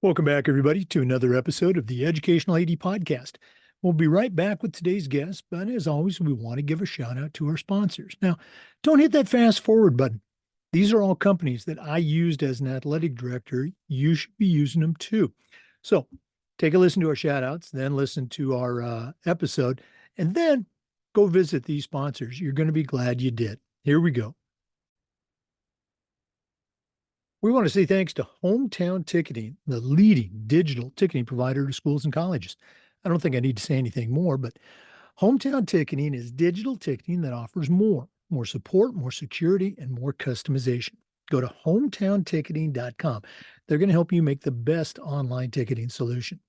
Welcome back, everybody, to another episode of the Educational AD Podcast. We'll be right back with today's guest, but as always, we want to give a shout out to our sponsors. Now, don't hit that fast forward button. These are all companies that I used as an athletic director. You should be using them too. So take a listen to our shout outs, then listen to our episode, and then go visit these sponsors. You're going to be glad you did. Here we go. We want to say thanks to Hometown Ticketing, the leading digital ticketing provider to schools and colleges. I don't think I need to say anything more, but Hometown Ticketing is digital ticketing that offers more support, more security, and more customization. Go to hometownticketing.com. They're going to help you make the best online ticketing solution.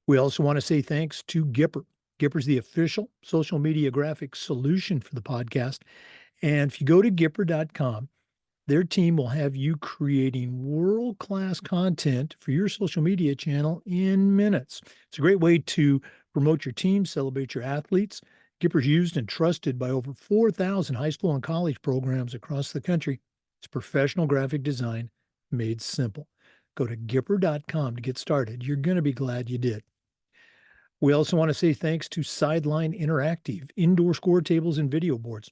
We also want to say thanks to Gipper. Gipper is the official social media graphics solution for the podcast. And if you go to Gipper.com, their team will have you creating world-class content for your social media channel in minutes. It's a great way to promote your team, celebrate your athletes. Gipper's used and trusted by over 4,000 high school and college programs across the country. It's professional graphic design made simple. Go to Gipper.com to get started. You're going to be glad you did. We also want to say thanks to Sideline Interactive, indoor score tables and video boards.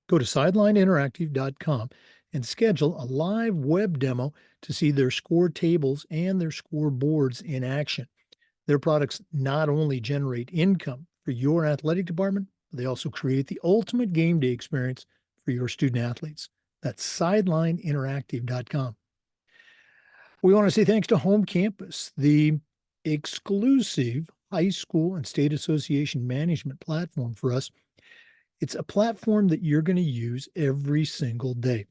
Go to sidelineinteractive.com and schedule a live web demo to see their score tables and their score boards in action. Their products not only generate income for your athletic department, but they also create the ultimate game day experience for your student athletes. That's sidelineinteractive.com. We want to say thanks to Home Campus, the exclusive high school and state association management platform for us. It's a platform that you're going to use every single day.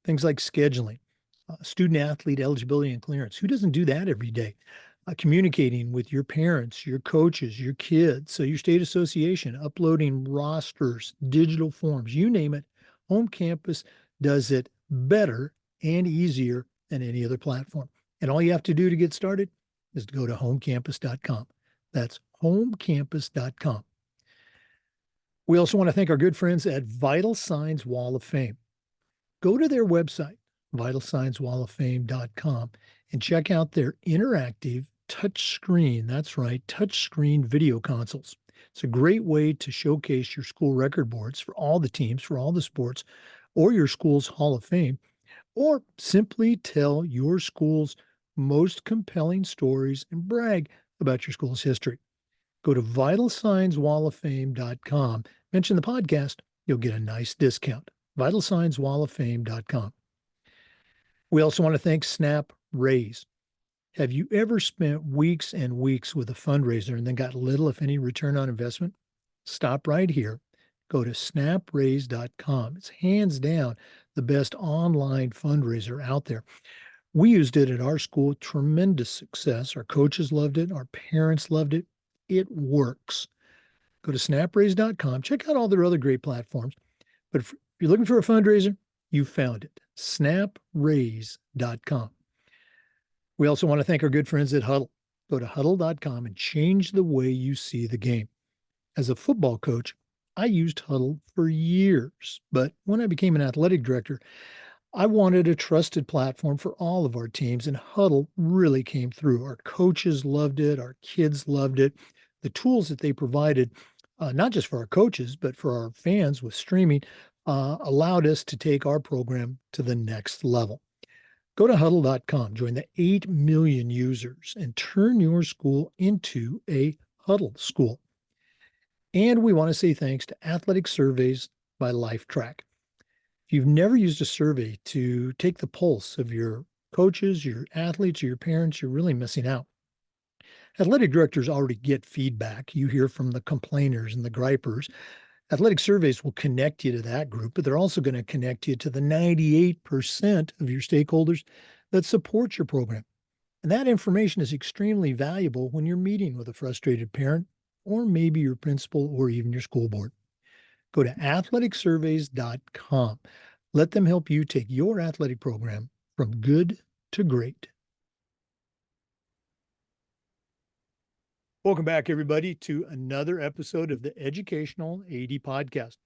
Things like scheduling, student athlete eligibility and clearance. Who doesn't do that every day? Communicating with your parents, your coaches, your kids. So your state association, uploading rosters, digital forms, you name it. Home Campus does it better and easier than any other platform. And all you have to do to get started is to go to homecampus.com. That's homecampus.com. We also want to thank our good friends at Vital Signs Wall of Fame. Go to their website, vitalsignswalloffame.com, and check out their interactive touchscreen, that's right, touchscreen video consoles. It's a great way to showcase your school record boards for all the teams, for all the sports, or your school's Hall of Fame, or simply tell your school's most compelling stories and brag about your school's history. Go to vitalsignswalloffame.com, mention the podcast, you'll get a nice discount. vitalsignswalloffame.com. We also want to thank Snap Raise. Have you ever spent weeks and weeks with a fundraiser and then got little, if any, return on investment? Stop right here. Go to snapraise.com. It's hands down the best online fundraiser out there. We used it at our school, tremendous success. Our coaches loved it. Our parents loved it. It works. Go to snapraise.com. Check out all their other great platforms. But if you're looking for a fundraiser, you found it. Snapraise.com. We also want to thank our good friends at Huddle. Go to huddle.com and change the way you see the game. As a football coach, I used Huddle for years, but when I became an athletic director, I wanted a trusted platform for all of our teams, and Huddle really came through. Our coaches loved it. Our kids loved it. The tools that they provided, not just for our coaches, but for our fans with streaming, allowed us to take our program to the next level. Go to huddle.com, join the 8 million users, and turn your school into a Huddle school. And we want to say thanks to Athletic Surveys by LifeTrack. If you've never used a survey to take the pulse of your coaches, your athletes, or your parents, you're really missing out. Athletic directors already get feedback. You hear from the complainers and the gripers. Athletic surveys will connect you to that group, but they're also going to connect you to the 98% of your stakeholders that support your program. And that information is extremely valuable when you're meeting with a frustrated parent, or maybe your principal, or even your school board. Go to athleticsurveys.com. Let them help you take your athletic program from good to great. Welcome back, everybody, to another episode of the Educational AD Podcast.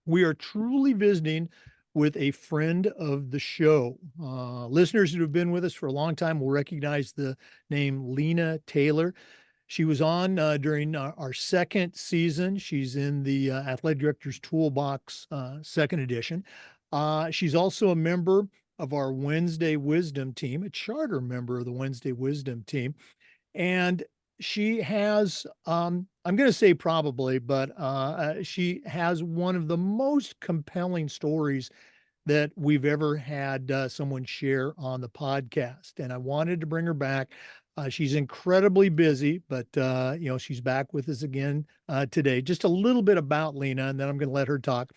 We are truly visiting with a friend of the show. Listeners who have been with us for a long time will recognize the name Lina Taylor. She was on during our second season. She's in the Athletic Director's Toolbox second edition. She's also a member of our Wednesday Wisdom team, a charter member of the Wednesday Wisdom team. And she has, I'm going to say probably, but she has one of the most compelling stories that we've ever had someone share on the podcast. And I wanted to bring her back. She's incredibly busy, but she's back with us again today. Just a little bit about Lina, and then I'm going to let her talk.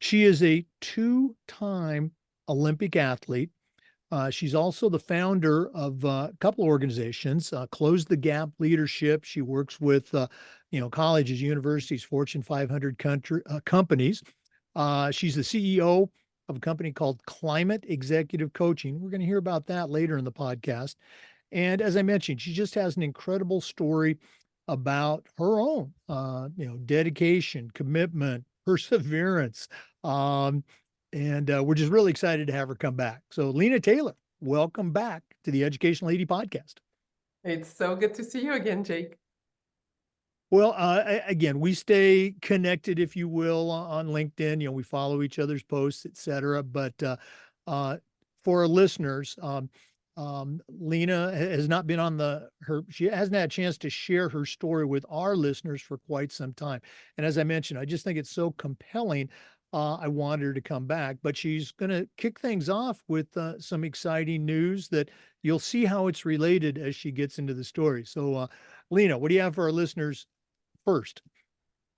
She is a two-time Olympic athlete. She's also the founder of a couple of organizations, Close the Gap Leadership. She works with, colleges, universities, Fortune 500 companies. She's the CEO of a company called Climate Executive Coaching. We're going to hear about that later in the podcast. And as I mentioned, she just has an incredible story about her own, dedication, commitment, perseverance. And we're just really excited to have her come back. So, Lina Taylor, welcome back to the Education Lady podcast. It's so good to see you again, Jake. Well, again, we stay connected, if you will, on LinkedIn. We follow each other's posts, et cetera. But for our listeners, Lina has not been on she hasn't had a chance to share her story with our listeners for quite some time. And as I mentioned, I just think it's so compelling. I wanted her to come back, but she's going to kick things off with some exciting news that you'll see how it's related as she gets into the story. So, Lina, what do you have for our listeners first?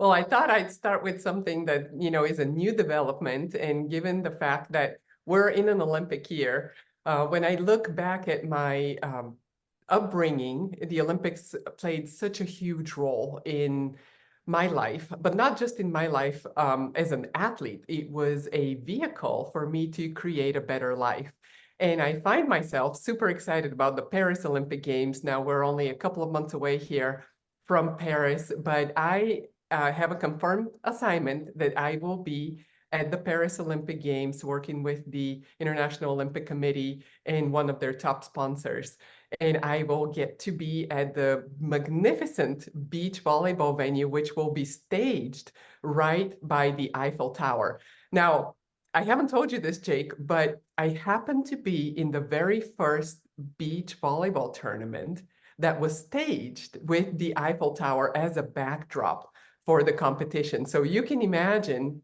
Well, I thought I'd start with something that, is a new development. And given the fact that we're in an Olympic year, when I look back at my upbringing, the Olympics played such a huge role in my life, but not just in my life as an athlete. It was a vehicle for me to create a better life. And I find myself super excited about the Paris Olympic Games. Now we're only a couple of months away here from Paris, but I have a confirmed assignment that I will be at the Paris Olympic Games working with the International Olympic Committee and one of their top sponsors. And I will get to be at the magnificent beach volleyball venue, which will be staged right by the Eiffel Tower. Now, I haven't told you this, Jake, but I happened to be in the very first beach volleyball tournament that was staged with the Eiffel Tower as a backdrop for the competition. So you can imagine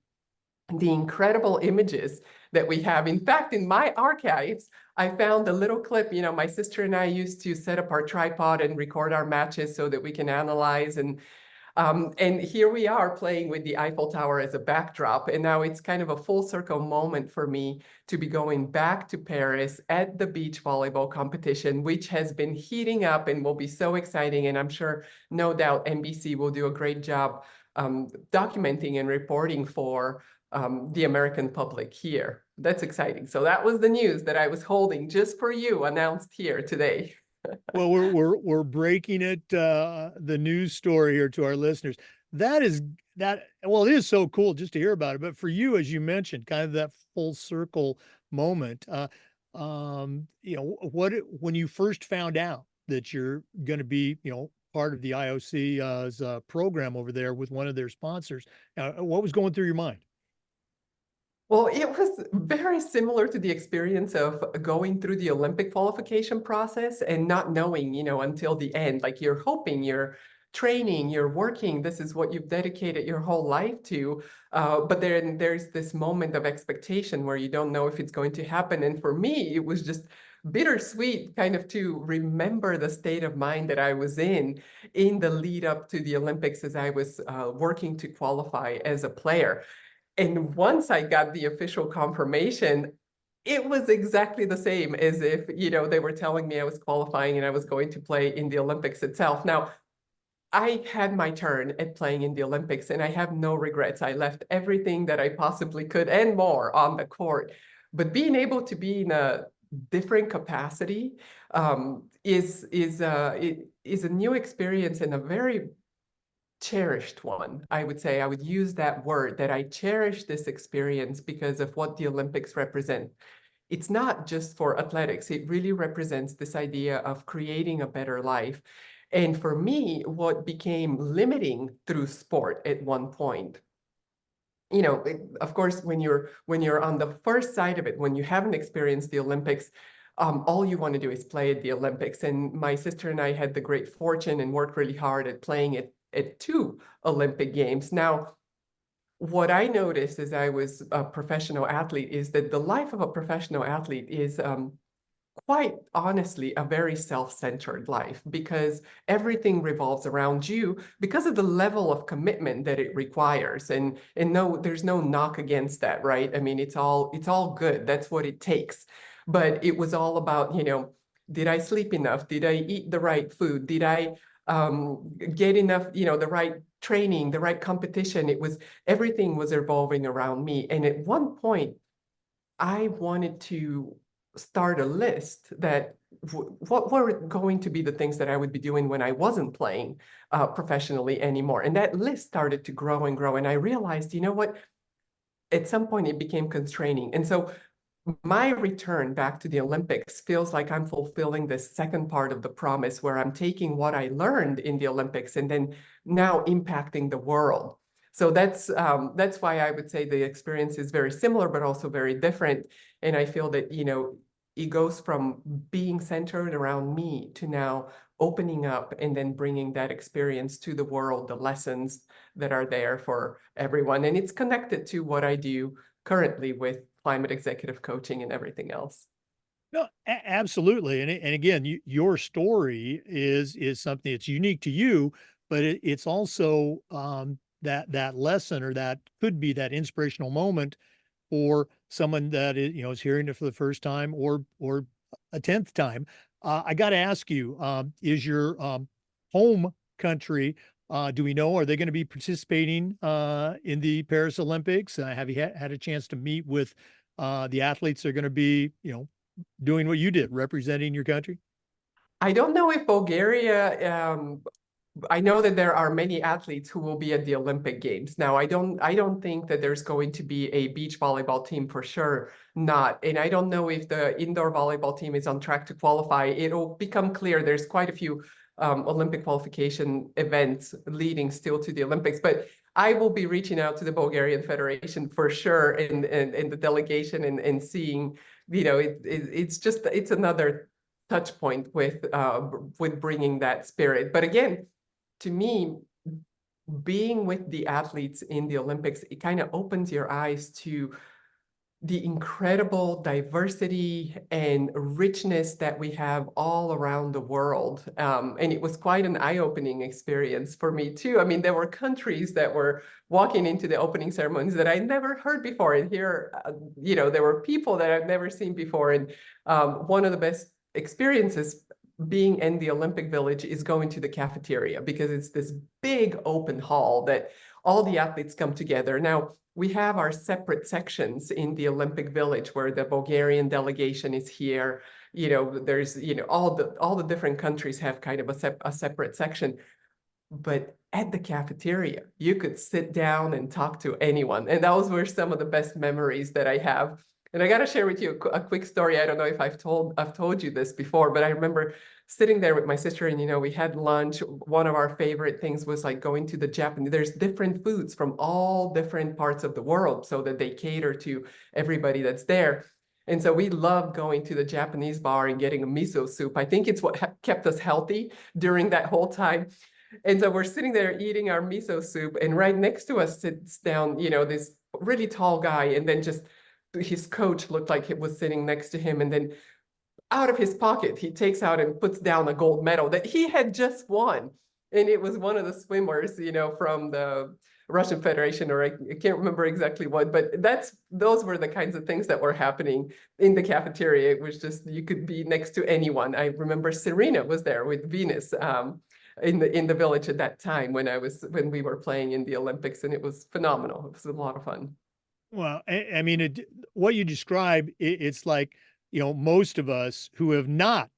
the incredible images that we have. In fact, in my archives, I found a little clip. My sister and I used to set up our tripod and record our matches so that we can analyze. And here we are playing with the Eiffel Tower as a backdrop. And now it's kind of a full circle moment for me to be going back to Paris at the beach volleyball competition, which has been heating up and will be so exciting. And I'm sure, no doubt, NBC will do a great job documenting and reporting for the American public here. That's exciting. So that was the news that I was holding just for you, announced here today. Well, we're breaking it, the news story here to our listeners. Well, it is so cool just to hear about it. But for you, as you mentioned, kind of that full circle moment. When you first found out that you're going to be, part of the IOC's program over there with one of their sponsors, what was going through your mind? Well, it was very similar to the experience of going through the Olympic qualification process and not knowing, until the end. Like you're hoping, you're training, you're working, this is what you've dedicated your whole life to. But then there's this moment of expectation where you don't know if it's going to happen. And for me, it was just bittersweet kind of to remember the state of mind that I was in the lead up to the Olympics as I was working to qualify as a player. And once I got the official confirmation, it was exactly the same as if, they were telling me I was qualifying and I was going to play in the Olympics itself. Now, I had my turn at playing in the Olympics and I have no regrets. I left everything that I possibly could and more on the court. But being able to be in a different capacity is a new experience and a very cherished one. I would say I would use that word, that I cherish this experience because of what the Olympics represent. It's not just for athletics, it really represents this idea of creating a better life. And for me, what became limiting through sport at one point, of course, when you're on the first side of it, when you haven't experienced the Olympics, all you want to do is play at the Olympics. And my sister and I had the great fortune and worked really hard at playing at two Olympic Games. Now, what I noticed as I was a professional athlete is that the life of a professional athlete is quite honestly a very self-centered life, because everything revolves around you because of the level of commitment that it requires. And no, there's no knock against that, right? I mean, it's all good. That's what it takes. But it was all about, did I sleep enough? Did I eat the right food? Did I get enough, the right training, the right competition? Everything was revolving around me. And at one point, I wanted to start a list that what were going to be the things that I would be doing when I wasn't playing professionally anymore. And that list started to grow and grow. And I realized, you know what? At some point, it became constraining. And so my return back to the Olympics feels like I'm fulfilling the second part of the promise, where I'm taking what I learned in the Olympics and then now impacting the world. So that's why I would say the experience is very similar, but also very different. And I feel that, it goes from being centered around me to now opening up and then bringing that experience to the world, the lessons that are there for everyone. And it's connected to what I do currently with climate executive coaching and everything else. No, absolutely. And again, your story is something that's unique to you, but it's also that lesson, or that could be that inspirational moment for someone that is hearing it for the first time, or a 10th time. I got to ask you, is your home country, do we know, are they going to be participating in the Paris Olympics? Have you had a chance to meet with the athletes that are going to be, doing what you did, representing your country? I don't know if Bulgaria, I know that there are many athletes who will be at the Olympic Games. Now, I don't think that there's going to be a beach volleyball team, for sure not. And I don't know if the indoor volleyball team is on track to qualify. It'll become clear. There's quite a few Olympic qualification events leading still to the Olympics. But I will be reaching out to the Bulgarian Federation for sure, and the delegation, and seeing, it's another touch point with bringing that spirit. But again, to me, being with the athletes in the Olympics, it kind of opens your eyes to the incredible diversity and richness that we have all around the world. And it was quite an eye-opening experience for me too. I mean, there were countries that were walking into the opening ceremonies that I never heard before. And here, there were people that I've never seen before. And one of the best experiences being in the Olympic Village is going to the cafeteria, because it's this big open hall that all the athletes come together. Now, we have our separate sections in the Olympic Village, where the Bulgarian delegation is here. There's, all the different countries have kind of a separate section. But at the cafeteria, you could sit down and talk to anyone. And those were some of the best memories that I have. And I got to share with you a quick story. I don't know if I've told you this before, but I remember sitting there with my sister, and we had lunch. One of our favorite things was like going to the Japanese. There's different foods from all different parts of the world, so that they cater to everybody that's there. And so we loved going to the Japanese bar and getting a miso soup. I think it's what kept us healthy during that whole time. And so we're sitting there eating our miso soup, and right next to us sits down, this really tall guy, and then just his coach looked like it was sitting next to him. And then out of his pocket, he takes out and puts down a gold medal that he had just won. And it was one of the swimmers, from the Russian Federation, or I can't remember exactly what, but those were the kinds of things that were happening in the cafeteria. It was just, you could be next to anyone. I remember Serena was there with Venus, in the village at that time, when we were playing in the Olympics, and it was phenomenal. It was a lot of fun. Well, I mean, what you describe, it's like, most of us who have not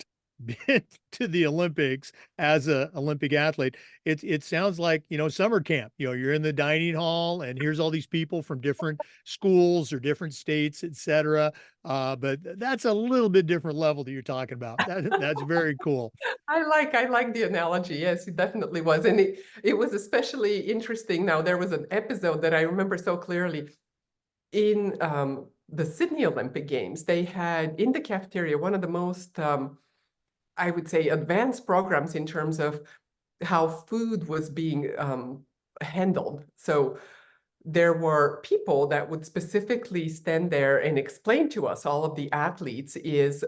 been to the Olympics as a Olympic athlete, it sounds like, summer camp. You're in the dining hall and here's all these people from different schools or different states, et cetera. But that's a little bit different level that you're talking about. That's very cool. I like the analogy. Yes, it definitely was. And it was especially interesting. Now, there was an episode that I remember so clearly in the Sydney Olympic Games. They had in the cafeteria one of the most, I would say, advanced programs in terms of how food was being handled. So there were people that would specifically stand there and explain to us, all of the athletes, is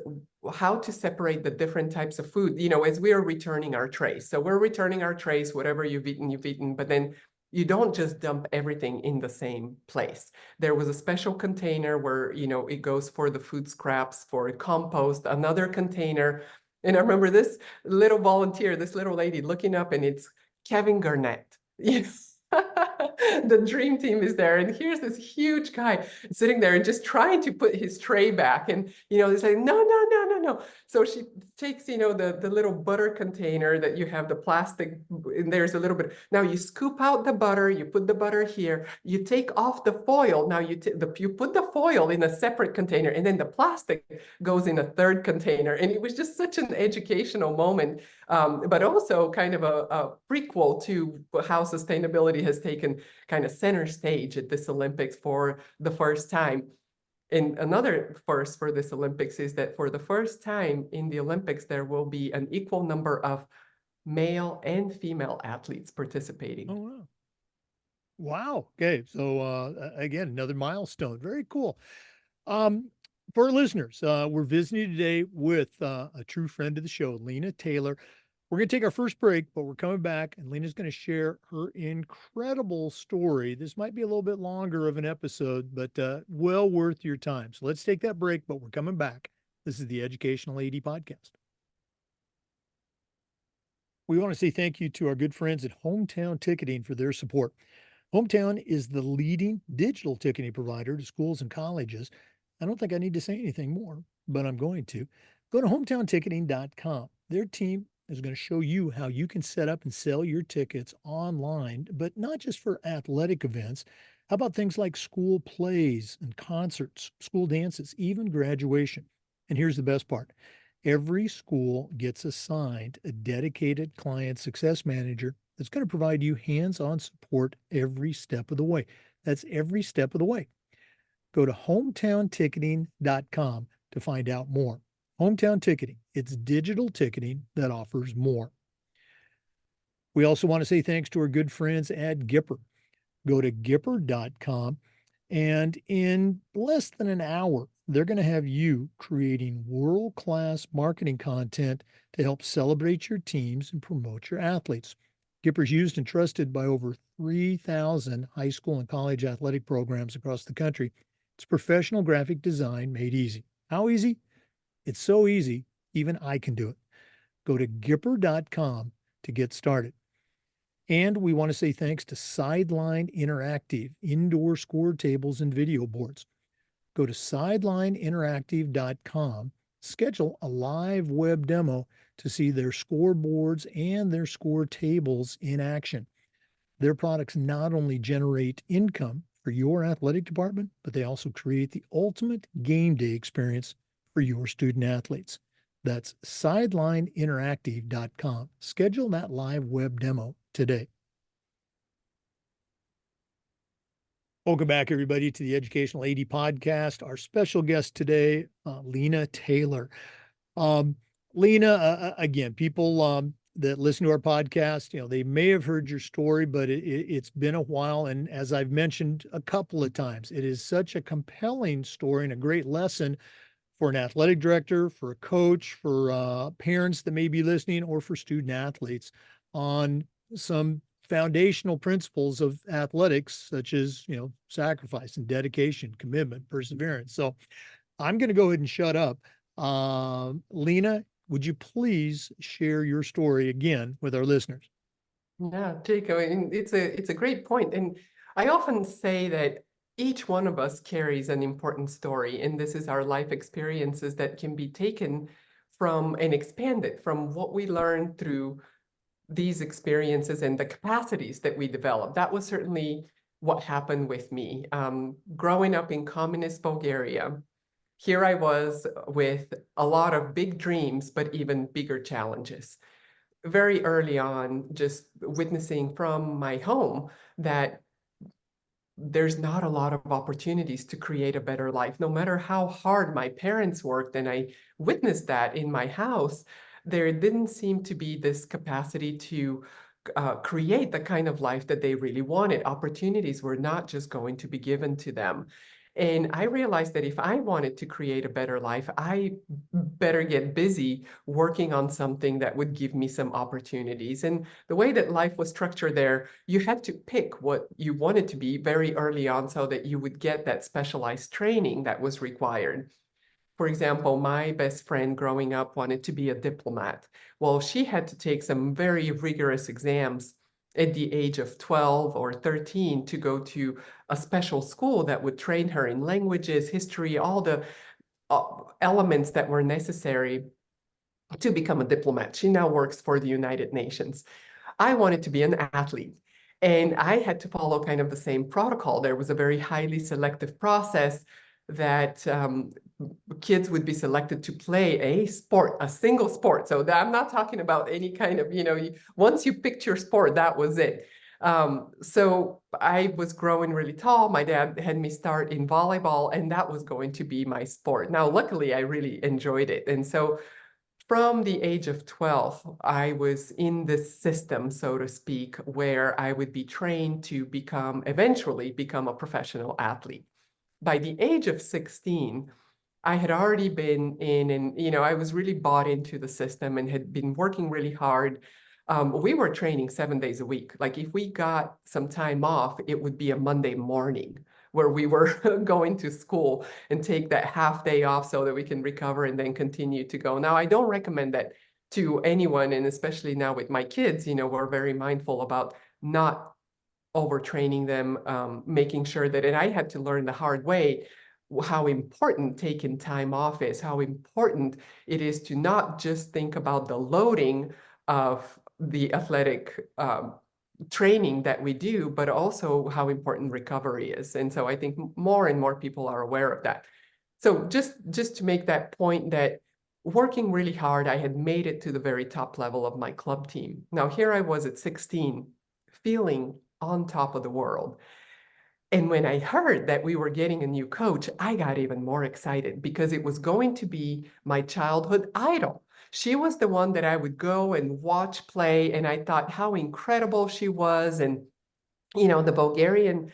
how to separate the different types of food, as we are returning our trays. So we're returning our trays, whatever you've eaten, but then you don't just dump everything in the same place. There was a special container where, it goes for the food scraps, for compost, another container. And I remember this little volunteer, this little lady looking up, and it's Kevin Garnett. Yes. The dream team is there, and here's this huge guy sitting there and just trying to put his tray back, and they say no, no, no, no, no. So she takes the little butter container that you have the plastic, and there's a little bit. Now you scoop out the butter, you put the butter here, you take off the foil. Now you put the foil in a separate container, and then the plastic goes in a third container. And it was just such an educational moment, but also kind of a prequel to how sustainability has taken kind of center stage at this Olympics for the first time. And another first for this Olympics is that for the first time in the Olympics, there will be an equal number of male and female athletes participating. Oh, wow. Wow. Okay. So again, another milestone. Very cool. Um, for our listeners, we're visiting today with a true friend of the show, Lina Taylor. We're going to take our first break, but we're coming back, and Lina's going to share her incredible story. This might be a little bit longer of an episode, but well worth your time. So let's take that break, but we're coming back. This is the Educational AD Podcast. We want to say thank you to our good friends at Hometown Ticketing for their support. Hometown is the leading digital ticketing provider to schools and colleges. I don't think I need to say anything more, but I'm going to. Go to hometownticketing.com. Their team is going to show you how you can set up and sell your tickets online, but not just for athletic events. How about things like school plays and concerts, school dances, even graduation? And here's the best part. Every school gets assigned a dedicated client success manager that's going to provide you hands-on support every step of the way. That's every step of the way. Go to hometownticketing.com to find out more. Hometown Ticketing, it's digital ticketing that offers more. We also want to say thanks to our good friends at Gipper. Go to gipper.com, and in less than an hour, they're going to have you creating world-class marketing content to help celebrate your teams and promote your athletes. Gipper's used and trusted by over 3,000 high school and college athletic programs across the country. It's professional graphic design made easy. How easy? It's so easy, even I can do it. Go to gipper.com to get started. And we want to say thanks to Sideline Interactive, indoor score tables and video boards. Go to sidelineinteractive.com, schedule a live web demo to see their scoreboards and their score tables in action. Their products not only generate income for your athletic department, but they also create the ultimate game day experience for your student athletes. That's sidelineinteractive.com. Schedule that live web demo today. Welcome back, everybody, to the Educational AD Podcast. Our special guest today, Lina Taylor. Lina, again, people that listen to our podcast, they may have heard your story, but it's been a while. And as I've mentioned a couple of times, it is such a compelling story and a great lesson for an athletic director, for a coach, for parents that may be listening, or for student athletes on some foundational principles of athletics, such as, sacrifice and dedication, commitment, perseverance. So I'm going to go ahead and shut up. Lina, would you please share your story again with our listeners? Yeah, Jake, I mean, it's a great point. And I often say that each one of us carries an important story, and this is our life experiences that can be taken from and expand it from what we learned through these experiences and the capacities that we develop. That was certainly what happened with me. Growing up in communist Bulgaria, here I was with a lot of big dreams, but even bigger challenges. Very early on, just witnessing from my home that there's not a lot of opportunities to create a better life. No matter how hard my parents worked, and I witnessed that in my house, there didn't seem to be this capacity to create the kind of life that they really wanted. Opportunities were not just going to be given to them. And I realized that if I wanted to create a better life, I better get busy working on something that would give me some opportunities. And the way that life was structured there, you had to pick what you wanted to be very early on so that you would get that specialized training that was required. For example, my best friend growing up wanted to be a diplomat. Well, she had to take some very rigorous exams at the age of 12 or 13 to go to a special school that would train her in languages, history, all the elements that were necessary to become a diplomat. She now works for the United Nations. I wanted to be an athlete. And I had to follow kind of the same protocol. There was a very highly selective process that kids would be selected to play a sport, a single sport. So I'm not talking about any kind of, once you picked your sport, that was it. So I was growing really tall. My dad had me start in volleyball, and that was going to be my sport. Now, luckily, I really enjoyed it. And so from the age of 12, I was in this system, so to speak, where I would be trained to eventually become a professional athlete. By the age of 16, I had already been in, and I was really bought into the system and had been working really hard. We were training 7 days a week. Like if we got some time off, it would be a Monday morning where we were going to school and take that half day off so that we can recover and then continue to go. Now, I don't recommend that to anyone, and especially now with my kids, we're very mindful about not overtraining them, making sure that, and I had to learn the hard way how important taking time off is, how important it is to not just think about the loading of the athletic training that we do, but also how important recovery is. And so I think more and more people are aware of that. So just to make that point that working really hard, I had made it to the very top level of my club team. Now here I was at 16, feeling on top of the world. And when I heard that we were getting a new coach, I got even more excited because it was going to be my childhood idol. She was the one that I would go and watch play, and I thought how incredible she was. And, the Bulgarian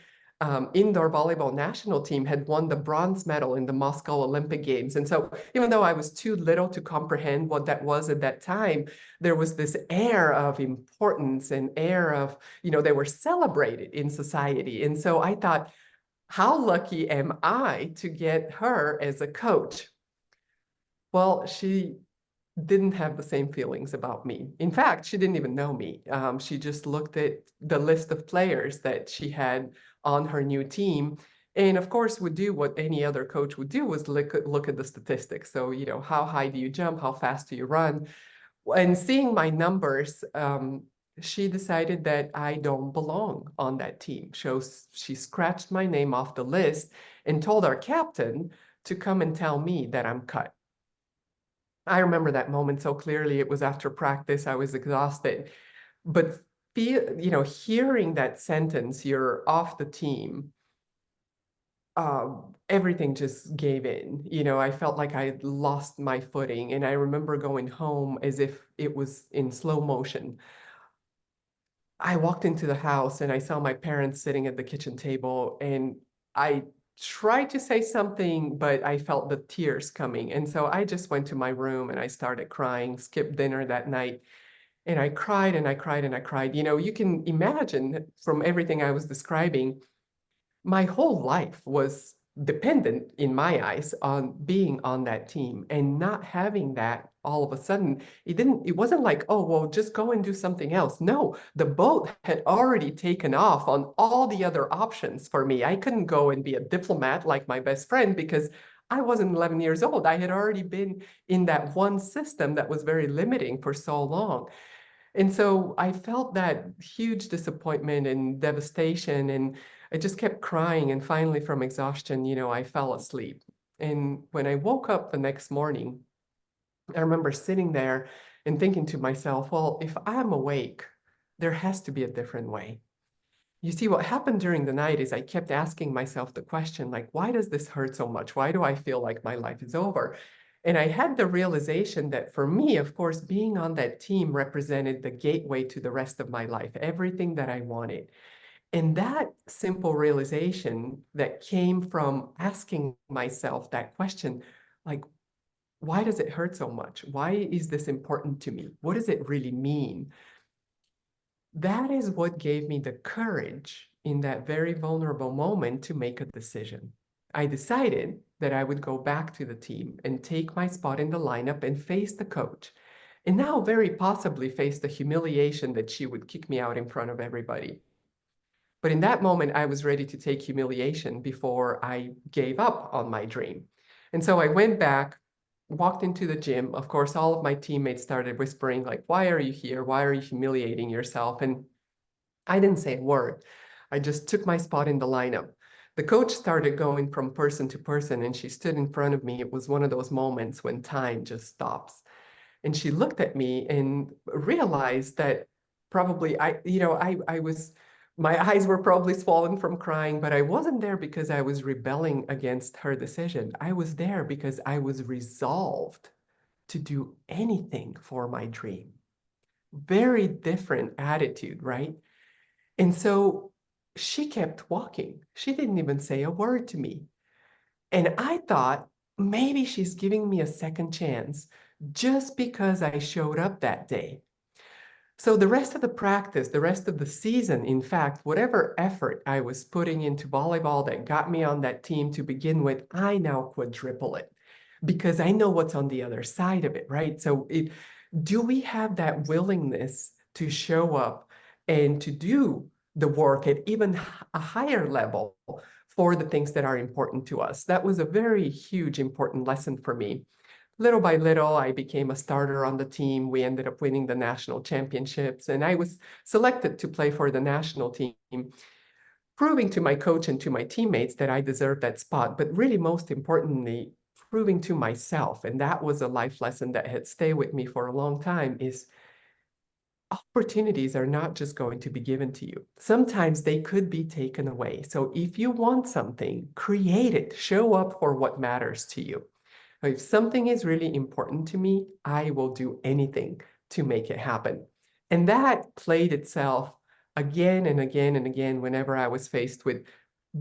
indoor volleyball national team had won the bronze medal in the Moscow Olympic Games. And so even though I was too little to comprehend what that was at that time, there was this air of importance and air of, they were celebrated in society. And so I thought, how lucky am I to get her as a coach? Well, she didn't have the same feelings about me. In fact, she didn't even know me. She just looked at the list of players that she had on her new team. And of course, would do what any other coach would do was look at the statistics. So, how high do you jump? How fast do you run? And seeing my numbers, she decided that I don't belong on that team. So she scratched my name off the list and told our captain to come and tell me that I'm cut. I remember that moment so clearly. It was after practice. I was exhausted. But hearing that sentence, "You're off the team," everything just gave in. I felt like I had lost my footing. And I remember going home as if it was in slow motion. I walked into the house and I saw my parents sitting at the kitchen table, and I tried to say something, but I felt the tears coming. And so I just went to my room and I started crying, skipped dinner that night. And I cried and I cried and I cried. You can imagine from everything I was describing, my whole life was dependent in my eyes on being on that team, and not having that all of a sudden, it wasn't like, oh, well, just go and do something else. No, the boat had already taken off on all the other options for me. I couldn't go and be a diplomat like my best friend because I wasn't 11 years old. I had already been in that one system that was very limiting for so long. And so I felt that huge disappointment and devastation, and I just kept crying. And finally, from exhaustion, I fell asleep. And when I woke up the next morning, I remember sitting there and thinking to myself, well, if I'm awake, there has to be a different way. You see, what happened during the night is I kept asking myself the question, like, why does this hurt so much? Why do I feel like my life is over? And I had the realization that for me, of course, being on that team represented the gateway to the rest of my life, everything that I wanted. And that simple realization that came from asking myself that question, like, why does it hurt so much? Why is this important to me? What does it really mean? That is what gave me the courage in that very vulnerable moment to make a decision. I decided that I would go back to the team and take my spot in the lineup and face the coach. And now, very possibly, face the humiliation that she would kick me out in front of everybody. But in that moment, I was ready to take humiliation before I gave up on my dream. And so I went back, walked into the gym. Of course, all of my teammates started whispering, like, why are you here? Why are you humiliating yourself? And I didn't say a word. I just took my spot in the lineup. The coach started going from person to person, and she stood in front of me. It was one of those moments when time just stops. And she looked at me and realized that probably I was, my eyes were probably swollen from crying, but I wasn't there because I was rebelling against her decision. I was there because I was resolved to do anything for my dream. Very different attitude, right? And so she kept walking. She didn't even say a word to me. And I thought maybe she's giving me a second chance just because I showed up that day. So the rest of the practice, the rest of the season, in fact, whatever effort I was putting into volleyball that got me on that team to begin with, I now quadruple it because I know what's on the other side of it, right? Do we have that willingness to show up and to do the work at even a higher level for the things that are important to us? That was a very huge, important lesson for me. Little by little, I became a starter on the team. We ended up winning the national championships, and I was selected to play for the national team, proving to my coach and to my teammates that I deserved that spot. But really, most importantly, proving to myself, and that was a life lesson that had stayed with me for a long time, is opportunities are not just going to be given to you. Sometimes they could be taken away. So if you want something, create it, show up for what matters to you. If something is really important to me, I will do anything to make it happen. And that played itself again and again and again whenever I was faced with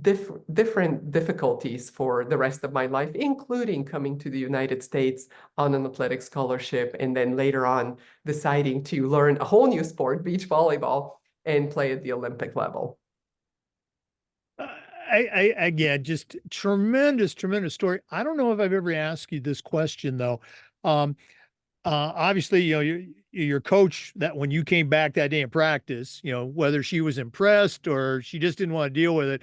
different difficulties for the rest of my life, including coming to the United States on an athletic scholarship, and then later on deciding to learn a whole new sport, beach volleyball, and play at the Olympic level. Again, just tremendous, tremendous story. I don't know if I've ever asked you this question though. Um, Obviously, your coach, that when you came back that day in practice, whether she was impressed or she just didn't want to deal with it,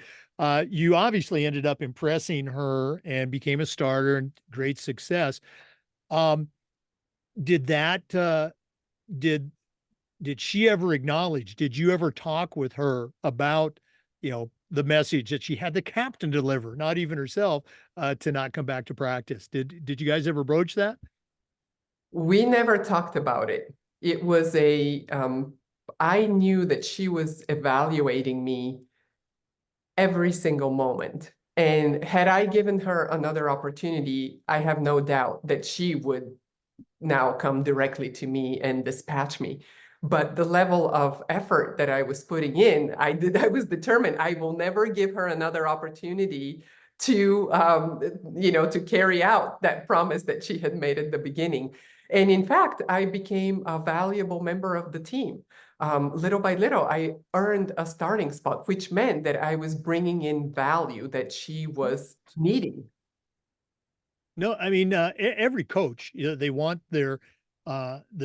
you obviously ended up impressing her and became a starter and great success. Um, did that did did she ever acknowledge, did you ever talk with her about, the message that she had the captain deliver, not even herself, to not come back to practice? Did you guys ever broach that? We never talked about it. It was I knew that she was evaluating me every single moment. And had I given her another opportunity, I have no doubt that she would now come directly to me and dispatch me. But the level of effort that I was putting in, I was determined I will never give her another opportunity to carry out that promise that she had made at the beginning. And in fact, I became a valuable member of the team. Little by little, I earned a starting spot, which meant that I was bringing in value that she was needing. No, I mean, every coach, they want their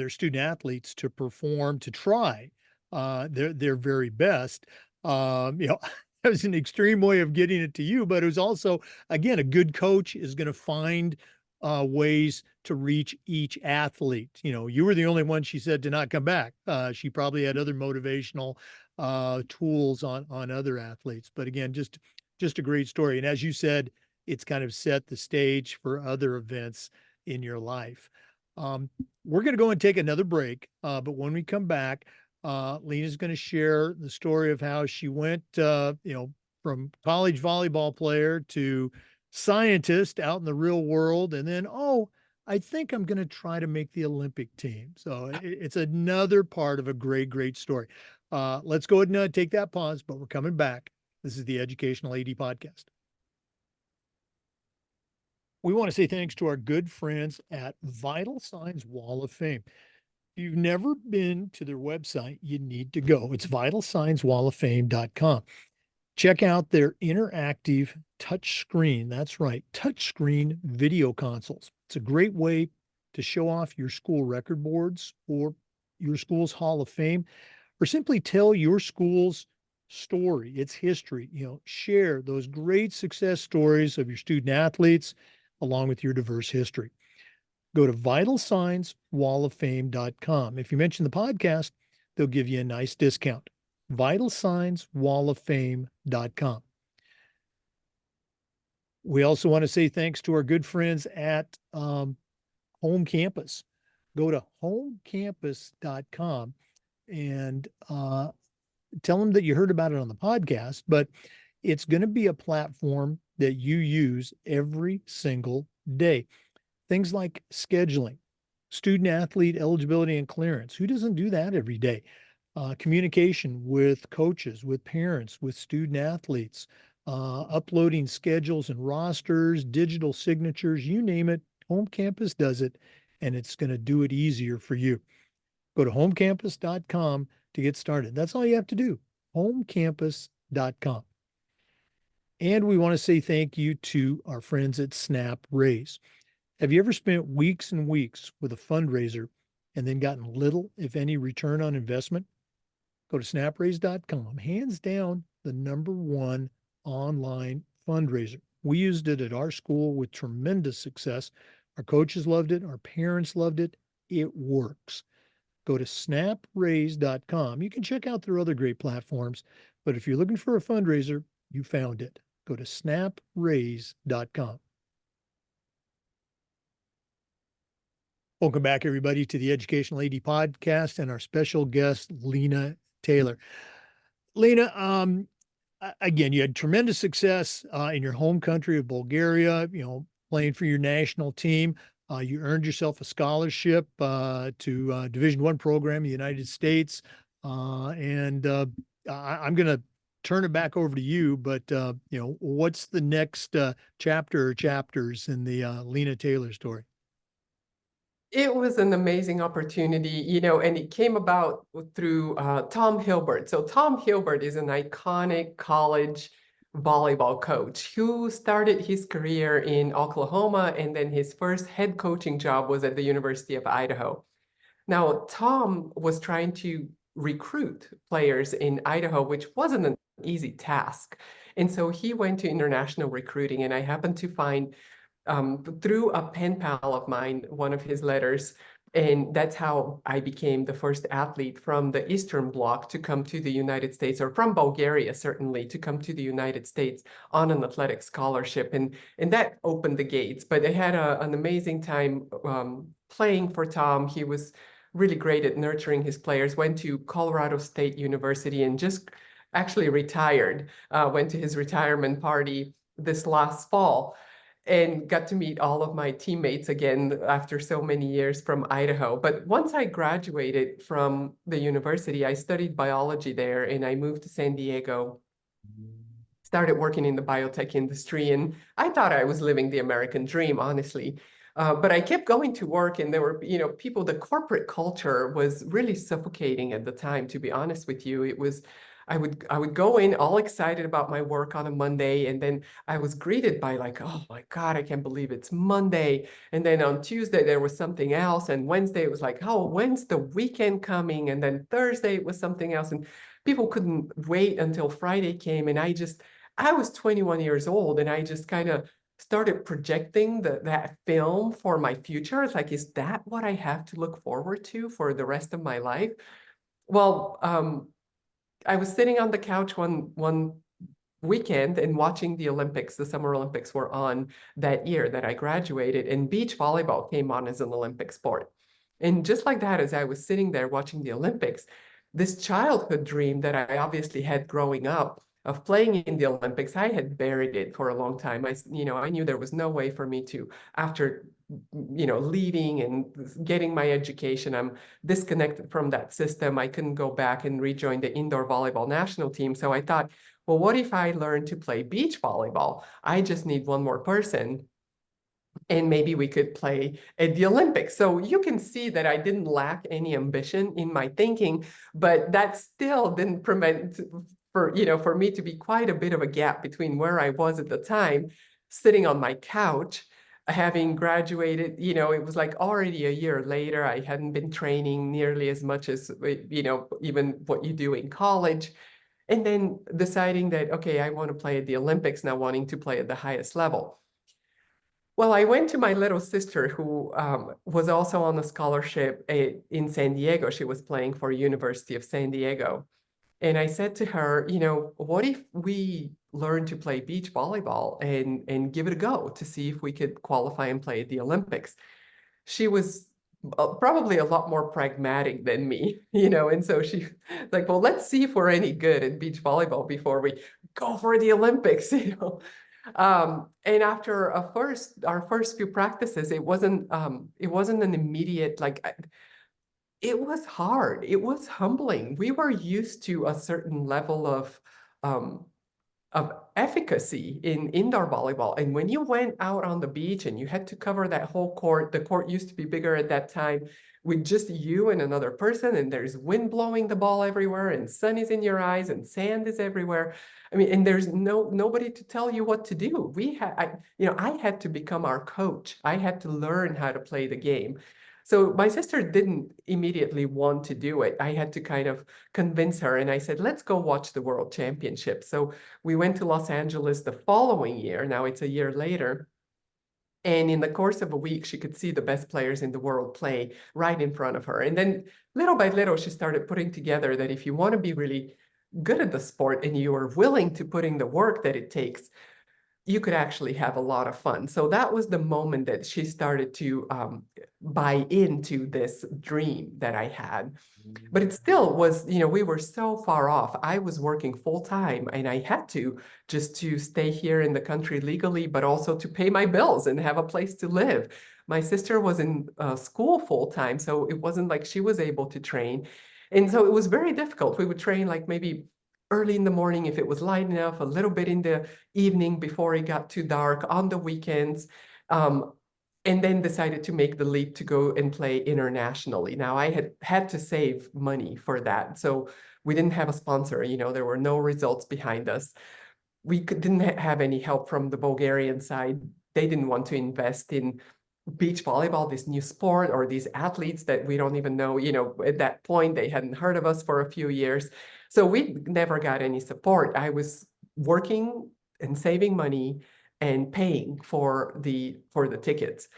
student athletes to perform, to try their very best. You know, was an extreme way of getting it to you, but it was also, again, a good coach is going to find ways to reach each athlete. You know, you were the only one she said to not come back. She probably had other motivational tools on other athletes, but again, just a great story. And as you said, it's kind of set the stage for other events in your life. Um, we're going to go and take another break, but when we come back, Lina's going to share the story of how she went, from college volleyball player to scientist out in the real world. And then, oh, I think I'm going to try to make the Olympic team. So it's another part of a great, great story. Let's go ahead and take that pause, but we're coming back. This is the Educational AD Podcast. We want to say thanks to our good friends at Vital Signs Wall of Fame. If you've never been to their website, you need to go. It's vitalsignswalloffame.com. Check out their interactive touchscreen. That's right, touchscreen video consoles. It's a great way to show off your school record boards or your school's Hall of Fame, or simply tell your school's story, its history. Share those great success stories of your student athletes along with your diverse history. Go to vitalsignswalloffame.com. If you mention the podcast, they'll give you a nice discount. vitalsignswalloffame.com. We also want to say thanks to our good friends at Home Campus. Go to homecampus.com and tell them that you heard about it on the podcast, but it's going to be a platform that you use every single day. Things like scheduling, student athlete eligibility and clearance. Who doesn't do that every day? Communication with coaches, with parents, with student athletes, uploading schedules and rosters, digital signatures, you name it. Home Campus does it, and it's going to do it easier for you. Go to homecampus.com to get started. That's all you have to do. Homecampus.com. And we want to say thank you to our friends at Snap Raise. Have you ever spent weeks and weeks with a fundraiser and then gotten little, if any, return on investment? Go to snapraise.com. Hands down, the #1 online fundraiser. We used it at our school with tremendous success. Our coaches loved it. Our parents loved it. It works. Go to snapraise.com. You can check out their other great platforms, but if you're looking for a fundraiser, you found it. Go to snapraise.com. Welcome back, everybody, to the Educational AD Podcast and our special guest, Lina Taylor. Lina, again, you had tremendous success in your home country of Bulgaria, playing for your national team. You earned yourself a scholarship to Division I program in the United States. I'm going to turn it back over to you, but what's the next chapter or chapters in the Lina Taylor story? It was an amazing opportunity, and it came about through Tom Hilbert. So Tom Hilbert is an iconic college volleyball coach who started his career in Oklahoma, and then his first head coaching job was at the University of Idaho. Now, Tom was trying to recruit players in Idaho, which wasn't an easy task. And so he went to international recruiting, and I happened to find through a pen pal of mine, one of his letters. And that's how I became the first athlete from the Eastern Bloc to come to the United States, or from Bulgaria, certainly, to come to the United States on an athletic scholarship. And that opened the gates. But I had an amazing time playing for Tom. He was really great at nurturing his players, went to Colorado State University and just actually retired, went to his retirement party this last fall, and got to meet all of my teammates again after so many years from Idaho. But once I graduated from the university, I studied biology there, and I moved to San Diego, started working in the biotech industry, and I thought I was living the American dream, honestly. But I kept going to work, and there were, people, the corporate culture was really suffocating at the time, to be honest with you. It was I would go in all excited about my work on a Monday, and then I was greeted by like, oh my God, I can't believe it's Monday. And then on Tuesday there was something else, and Wednesday it was like, oh, when's the weekend coming? And then Thursday it was something else, and people couldn't wait until Friday came, and I was 21 years old, and I just kind of started projecting that film for my future. It's like, is that what I have to look forward to for the rest of my life? Well, I was sitting on the couch one weekend and watching the Olympics. The Summer Olympics were on that year that I graduated, and beach volleyball came on as an Olympic sport. And just like that, as I was sitting there watching the Olympics, this childhood dream that I obviously had growing up of playing in the Olympics, I had buried it for a long time. I knew there was no way for me to, after, leaving and getting my education, I'm disconnected from that system. I couldn't go back and rejoin the indoor volleyball national team. So I thought, well, what if I learn to play beach volleyball? I just need one more person, and maybe we could play at the Olympics. So you can see that I didn't lack any ambition in my thinking, but that still didn't prevent for me to be quite a bit of a gap between where I was at the time, sitting on my couch, having graduated. It was like already a year later. I hadn't been training nearly as much as, even what you do in college. And then deciding that, okay, I want to play at the Olympics, now wanting to play at the highest level. Well, I went to my little sister, who was also on a scholarship in San Diego. She was playing for University of San Diego. And I said to her, what if we learn to play beach volleyball and give it a go to see if we could qualify and play at the Olympics? She was probably a lot more pragmatic than me, and so she like, well, let's see if we're any good at beach volleyball before we go for the Olympics, and after our first few practices, it wasn't an immediate, like, it was hard. It was humbling. We were used to a certain level um, of efficacy in indoor volleyball. And when you went out on the beach and you had to cover that whole court, the court used to be bigger at that time, with just you and another person, and there's wind blowing the ball everywhere, and sun is in your eyes, and sand is everywhere. I mean, and there's nobody to tell you what to do. I had to become our coach. I had to learn how to play the game. So my sister didn't immediately want to do it. I had to kind of convince her, and I said, let's go watch the World Championship. So we went to Los Angeles the following year. Now it's a year later. And in the course of a week, she could see the best players in the world play right in front of her. And then little by little, she started putting together that if you want to be really good at the sport and you are willing to put in the work that it takes, you could actually have a lot of fun. So that was the moment that she started to buy into this dream that I had. But it still was, we were so far off. I was working full time, and I had to, just to stay here in the country legally, but also to pay my bills and have a place to live. My sister was in school full time, so it wasn't like she was able to train. And so it was very difficult. We would train like maybe early in the morning if it was light enough, a little bit in the evening before it got too dark, on the weekends. And then decided to make the leap to go and play internationally. Now, I had to save money for that. So we didn't have a sponsor, there were no results behind us. Didn't have any help from the Bulgarian side. They didn't want to invest in beach volleyball, this new sport, or these athletes that we don't even know, at that point, they hadn't heard of us for a few years. So we never got any support. I was working and saving money and paying for the tickets.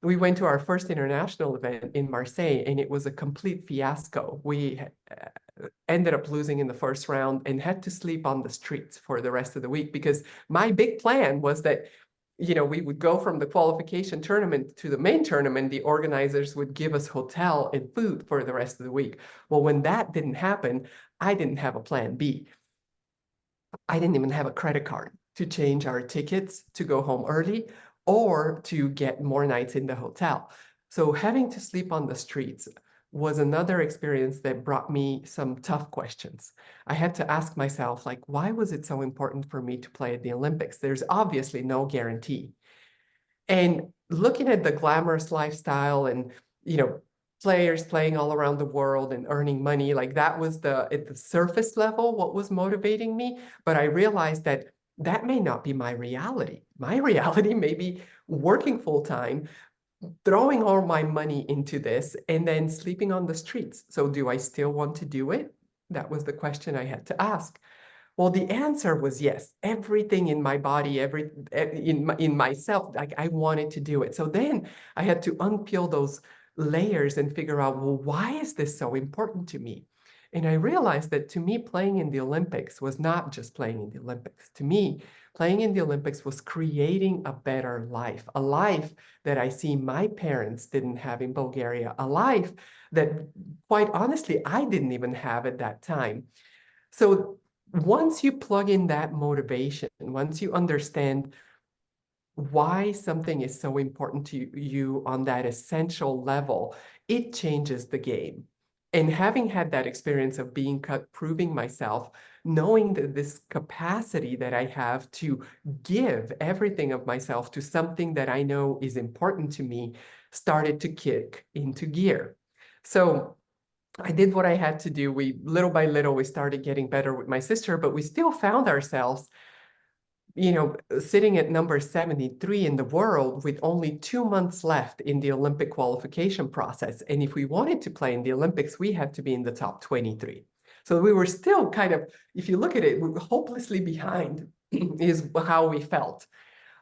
We went to our first international event in Marseille, and it was a complete fiasco. We ended up losing in the first round and had to sleep on the streets for the rest of the week, because my big plan was that we would go from the qualification tournament to the main tournament. The organizers would give us hotel and food for the rest of the week. Well, when that didn't happen, I didn't have a plan B. I didn't even have a credit card to change our tickets to go home early or to get more nights in the hotel. So having to sleep on the streets was another experience that brought me some tough questions. I had to ask myself, like, why was it so important for me to play at the Olympics? There's obviously no guarantee. And looking at the glamorous lifestyle and, players playing all around the world and earning money. Like that was at the surface level, what was motivating me. But I realized that that may not be my reality. My reality may be working full time, throwing all my money into this, and then sleeping on the streets. So do I still want to do it? That was the question I had to ask. Well, the answer was yes. Everything in my body, in myself, like I wanted to do it. So then I had to unpeel those layers and figure out, well, why is this so important to me? And I realized that to me, playing in the Olympics was not just playing in the Olympics. To me, playing in the Olympics was creating a better life, a life that I see my parents didn't have in Bulgaria, a life that, quite honestly, I didn't even have at that time. So once you plug in that motivation, once you understand why something is so important to you on that essential level, it changes the game. And having had that experience of being cut, proving myself, knowing that this capacity that I have to give everything of myself to something that I know is important to me started to kick into gear. So I did what I had to do. We little by little we started getting better with my sister, but we still found ourselves, sitting at number 73 in the world with only 2 months left in the Olympic qualification process. And if we wanted to play in the Olympics, we had to be in the top 23. So we were still kind of, if you look at it, we were hopelessly behind is how we felt.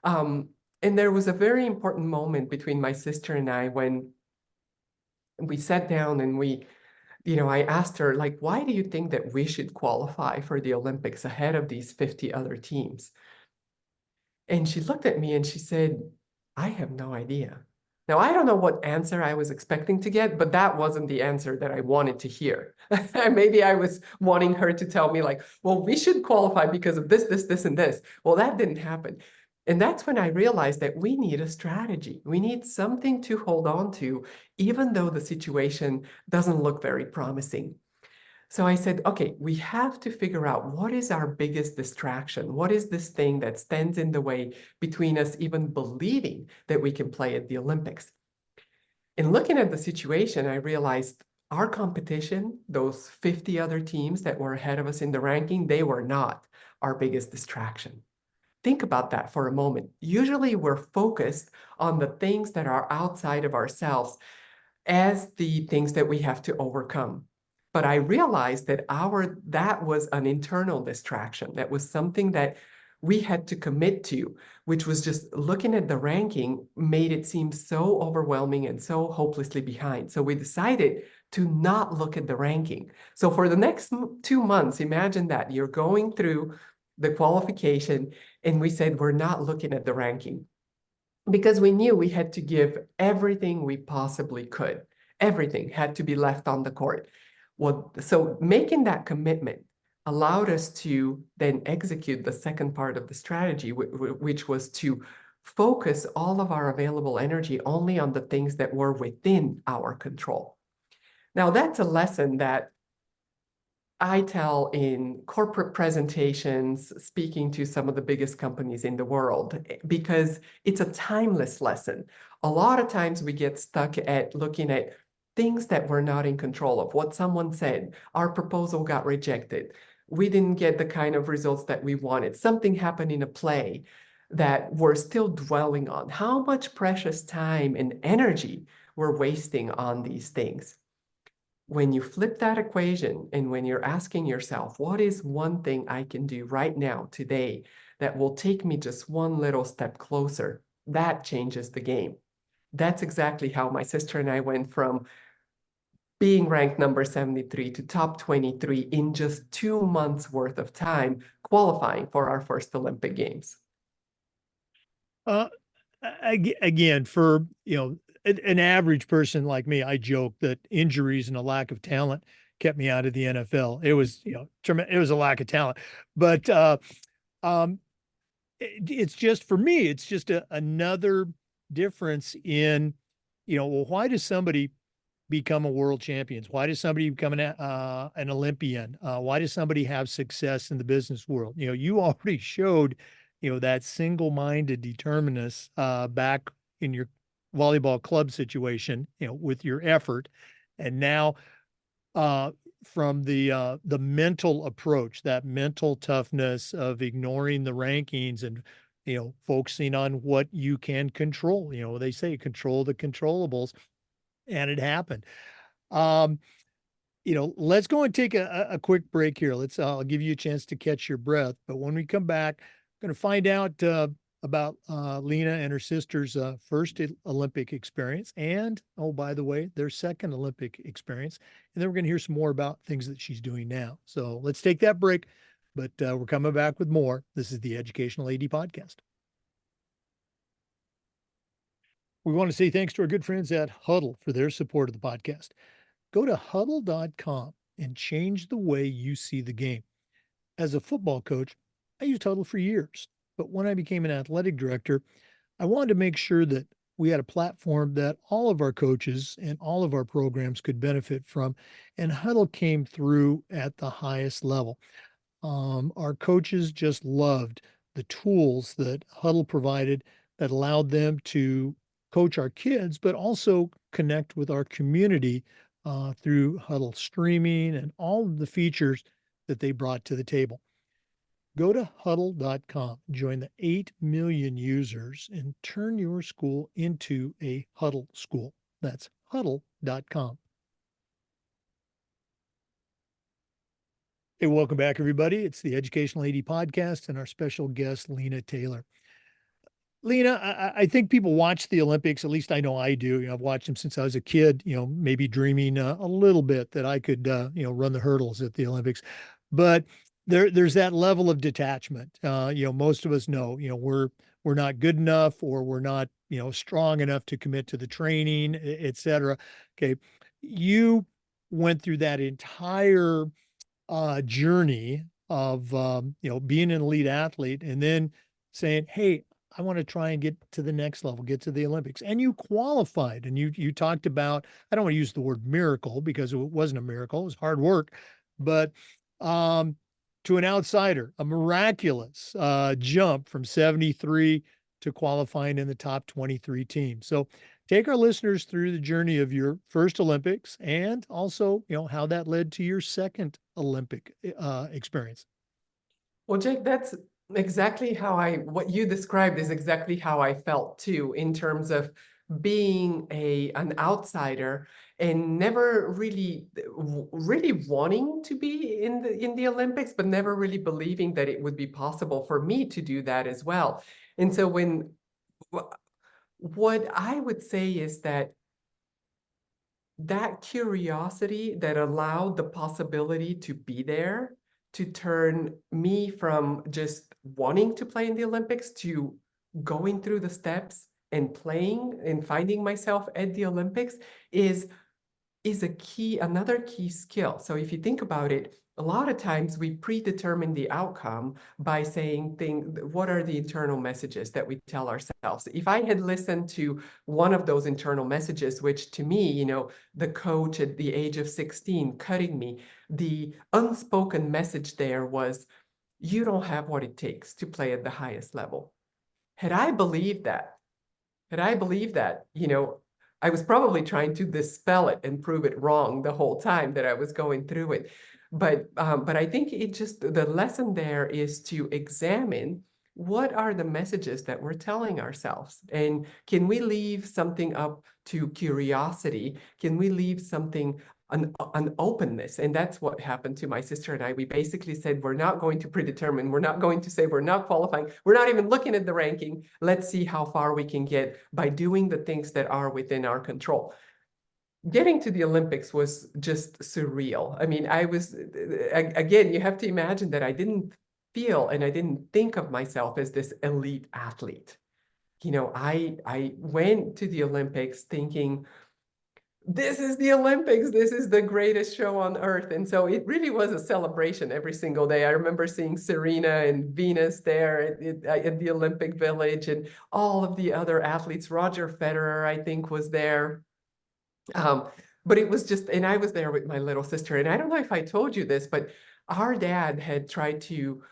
Um, and there was a very important moment between my sister and I when we sat down and I asked her, like, why do you think that we should qualify for the Olympics ahead of these 50 other teams? And she looked at me and she said, I have no idea. Now, I don't know what answer I was expecting to get, but that wasn't the answer that I wanted to hear. Maybe I was wanting her to tell me, like, well, we should qualify because of this, this, this, and this. Well, that didn't happen. And that's when I realized that we need a strategy. We need something to hold on to, even though the situation doesn't look very promising. So I said, okay, we have to figure out what is our biggest distraction? What is this thing that stands in the way between us even believing that we can play at the Olympics? In looking at the situation, I realized our competition, those 50 other teams that were ahead of us in the ranking, they were not our biggest distraction. Think about that for a moment. Usually we're focused on the things that are outside of ourselves as the things that we have to overcome. But I realized that that was an internal distraction. That was something that we had to commit to, which was just looking at the ranking made it seem so overwhelming and so hopelessly behind. So we decided to not look at the ranking. So for the next 2 months, imagine that you're going through the qualification, and we said we're not looking at the ranking because we knew we had to give everything we possibly could. Everything had to be left on the court. Well, so making that commitment allowed us to then execute the second part of the strategy, which was to focus all of our available energy only on the things that were within our control. Now, that's a lesson that I tell in corporate presentations, speaking to some of the biggest companies in the world, because it's a timeless lesson. A lot of times we get stuck at looking at things that we're not in control of. What someone said, our proposal got rejected. We didn't get the kind of results that we wanted. Something happened in a play that we're still dwelling on. How much precious time and energy we're wasting on these things. When you flip that equation and when you're asking yourself, what is one thing I can do right now, today, that will take me just one little step closer, that changes the game. That's exactly how my sister and I went from being ranked number 73 to top 23 in just 2 months worth of time, qualifying for our first Olympic Games. Uh, Again, for an average person like me, I joke that injuries and a lack of talent kept me out of the NFL. It was, it was a lack of talent, but um, it's just for me, it's just another difference in, well, why does somebody become a world champion? Why does somebody become an Olympian? Why does somebody have success in the business world? You already showed, that single-minded determinist back in your volleyball club situation, with your effort. And now uh, from the mental approach, that mental toughness of ignoring the rankings and focusing on what you can control. They say control the controllables, and it happened. Um, let's go and take a quick break here. I'll give you a chance to catch your breath. But when we come back, I'm going to find out about Lina and her sister's first Olympic experience. And, oh, by the way, their second Olympic experience. And then we're going to hear some more about things that she's doing now. So let's take that break. But we're coming back with more. This is the Educational AD Podcast. We want to say thanks to our good friends at Huddle for their support of the podcast. Go to huddle.com and change the way you see the game. As a football coach, I used Huddle for years, but when I became an athletic director, I wanted to make sure that we had a platform that all of our coaches and all of our programs could benefit from, and Huddle came through at the highest level. Our coaches just loved the tools that Huddle provided that allowed them to coach our kids, but also connect with our community through Huddle streaming and all of the features that they brought to the table. Go to huddle.com, join the 8 million users, and turn your school into a Huddle school. That's huddle.com. Hey, welcome back, everybody. It's the Educational AD Podcast and our special guest, Lina Taylor. Lina, I think people watch the Olympics. At least I know I do. I've watched them since I was a kid. Maybe dreaming a little bit that I could, run the hurdles at the Olympics. But there's that level of detachment. Most of us know, we're not good enough, or we're not, strong enough to commit to the training, et cetera. Okay, you went through that entire journey of being an elite athlete, and then saying, "Hey, I want to try and get to the next level, get to the Olympics." And you qualified, and you talked about, I don't want to use the word miracle because it wasn't a miracle, it was hard work, but um, to an outsider, a miraculous jump from 73 to qualifying in the top 23 team. So take our listeners through the journey of your first Olympics, and also, how that led to your second Olympic experience. Well, Jake, that's exactly what you described is exactly how I felt too, in terms of being an outsider and never really wanting to be in the Olympics, but never really believing that it would be possible for me to do that as well. And so what I would say is that curiosity that allowed the possibility to be there, to turn me from just wanting to play in the Olympics to going through the steps and playing and finding myself at the Olympics is another key skill. So if you think about it, a lot of times we predetermine the outcome by saying what are the internal messages that we tell ourselves? If I had listened to one of those internal messages, which to me, the coach at the age of 16 cutting me, the unspoken message there was, you don't have what it takes to play at the highest level. Had I believed that, I was probably trying to dispel it and prove it wrong the whole time that I was going through it. But I think the lesson there is to examine what are the messages that we're telling ourselves, and can we leave something up to curiosity? Can we leave something an openness? And that's what happened to my sister and I. We basically said, we're not going to predetermine. We're not going to say we're not qualifying. We're not even looking at the ranking. Let's see how far we can get by doing the things that are within our control. Getting to the Olympics was just surreal. I mean, again, you have to imagine that I didn't feel and I didn't think of myself as this elite athlete. I went to the Olympics thinking, this is the Olympics. This is the greatest show on earth. And so it really was a celebration every single day. I remember seeing Serena and Venus there at the Olympic Village, and all of the other athletes. Roger Federer, I think, was there. But it was just, and I was there with my little sister. And I don't know if I told you this, but our dad had tried to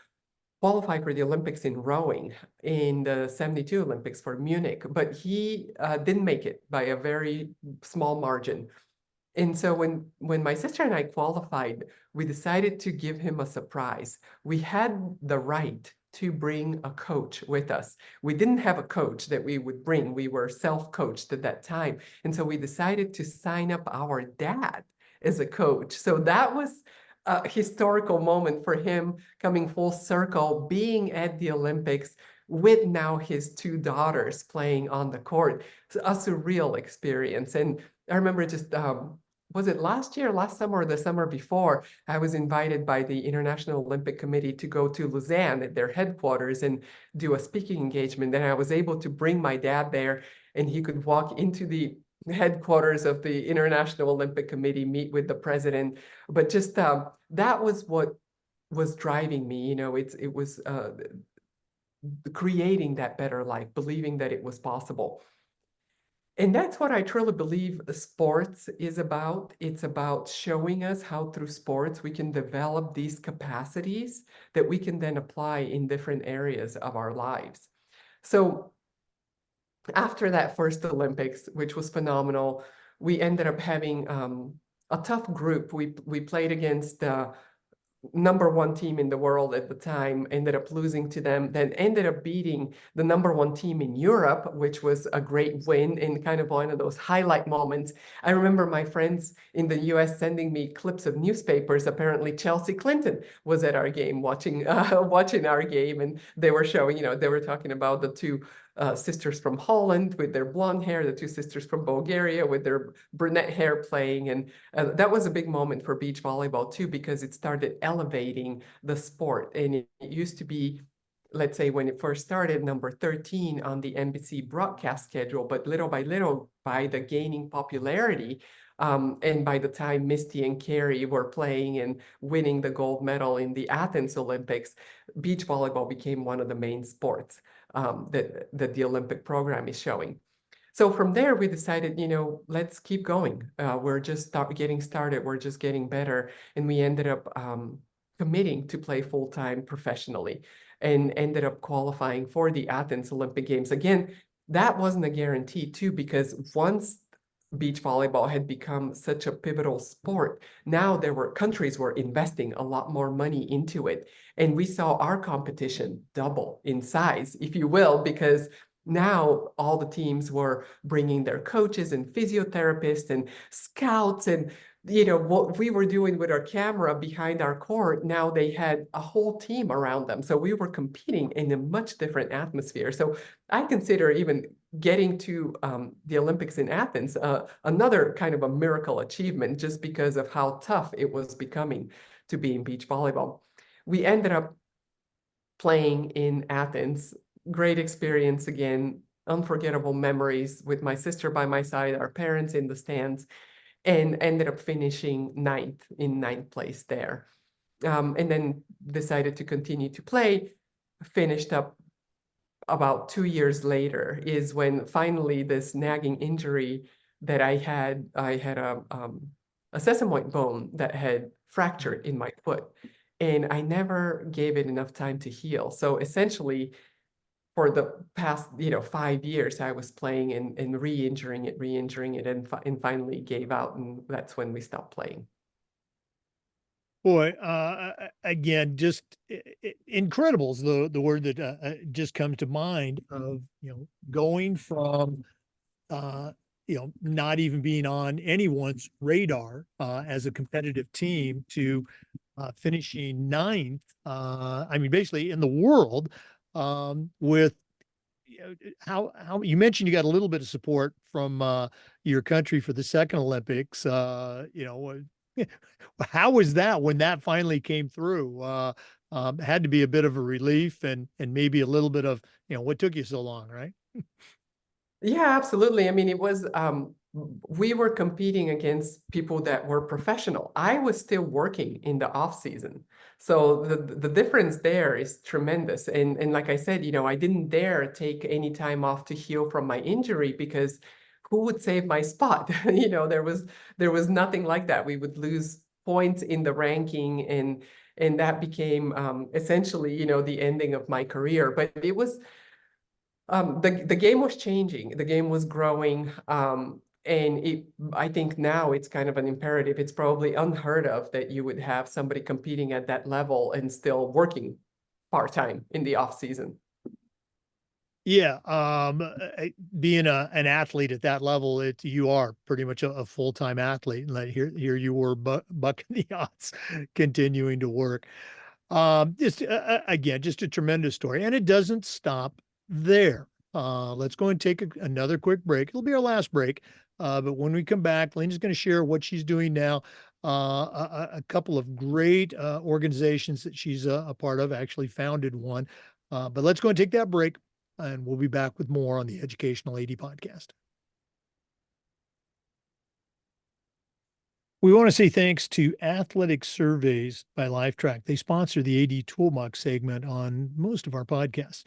qualify for the Olympics in rowing in the 72 Olympics for Munich, but he didn't make it by a very small margin. And so when my sister and I qualified, we decided to give him a surprise. We had the right to bring a coach with us. We didn't have a coach that we would bring. We were self-coached at that time. And so we decided to sign up our dad as a coach. So that was a historical moment for him, coming full circle, being at the Olympics with now his two daughters playing on the court. It's a surreal experience. And I remember just, was it last year, last summer, or the summer before, I was invited by the International Olympic Committee to go to Lausanne at their headquarters and do a speaking engagement. And I was able to bring my dad there, and he could walk into the headquarters of the International Olympic Committee, meet with the president. But just that was what was driving me. You know, it was creating that better life, believing that it was possible. And that's what I truly believe sports is about. It's about showing us how through sports we can develop these capacities that we can then apply in different areas of our lives. So after that first Olympics, which was phenomenal, we ended up having a tough group. We played against #1 team in the world at the time, ended up losing to them, then ended up beating the #1 team in Europe, which was a great win and kind of one of those highlight moments. I remember my friends in the US sending me clips of newspapers. Apparently Chelsea Clinton was at our game watching our game, and they were showing, you know, they were talking about the two sisters from Holland with their blonde hair, the two sisters from Bulgaria with their brunette hair playing. And that was a big moment for beach volleyball too, because it started elevating the sport. And it used to be, let's say when it first started, number 13 on the NBC broadcast schedule, but little by little, by the gaining popularity, and by the time Misty and Carrie were playing and winning the gold medal in the Athens Olympics, beach volleyball became one of the main sports that the Olympic program is showing. So from there, we decided, you know, let's keep going. We're just getting started. We're just getting better. And we ended up committing to play full-time professionally and ended up qualifying for the Athens Olympic Games. Again, that wasn't a guarantee too, because once beach volleyball had become such a pivotal sport, now countries were investing a lot more money into it. And we saw our competition double in size, if you will, because now all the teams were bringing their coaches and physiotherapists and scouts, and you know what we were doing with our camera behind our court, now they had a whole team around them. So we were competing in a much different atmosphere. So I consider even getting to the Olympics in Athens another kind of a miracle achievement, just because of how tough it was becoming to be in beach volleyball. We ended up playing in Athens. Great experience again, unforgettable memories with my sister by my side, our parents in the stands, and ended up finishing ninth place there. And then decided to continue to play, finished up about 2 years later is when finally this nagging injury that I had a sesamoid bone that had fractured in my foot, and I never gave it enough time to heal. So essentially, for the past 5 years, I was playing and re-injuring it, and finally gave out, and that's when we stopped playing. Boy, again, just incredible is the word that just comes to mind of, going from, not even being on anyone's radar as a competitive team to finishing ninth. I mean, basically in the world, with how you mentioned you got a little bit of support from your country for the second Olympics. How was that when that finally came through? Had to be a bit of a relief and maybe a little bit of, what took you so long, right? Yeah, absolutely. I mean, it was, we were competing against people that were professional. I was still working in the off season. So the difference there is tremendous. And like I said, I didn't dare take any time off to heal from my injury, because who would save my spot? There was nothing like that. We would lose points in the ranking, and And that became essentially, the ending of my career. But it was the game was changing, the game was growing. And I think now it's kind of an imperative. It's probably unheard of that you would have somebody competing at that level and still working part-time in the off season. Yeah, being an athlete at that level, you are pretty much a full-time athlete. And here you were bucking the odds, continuing to work. Just again, just a tremendous story, and it doesn't stop there. Let's go and take another quick break. It'll be our last break, but when we come back, Lena's going to share what she's doing now. A couple of great organizations that she's a part of. Actually, founded one. But let's go and take that break, and we'll be back with more on the Educational AD Podcast. We want to say thanks to Athletic Surveys by LifeTrack. They sponsor the AD Toolbox segment on most of our podcasts.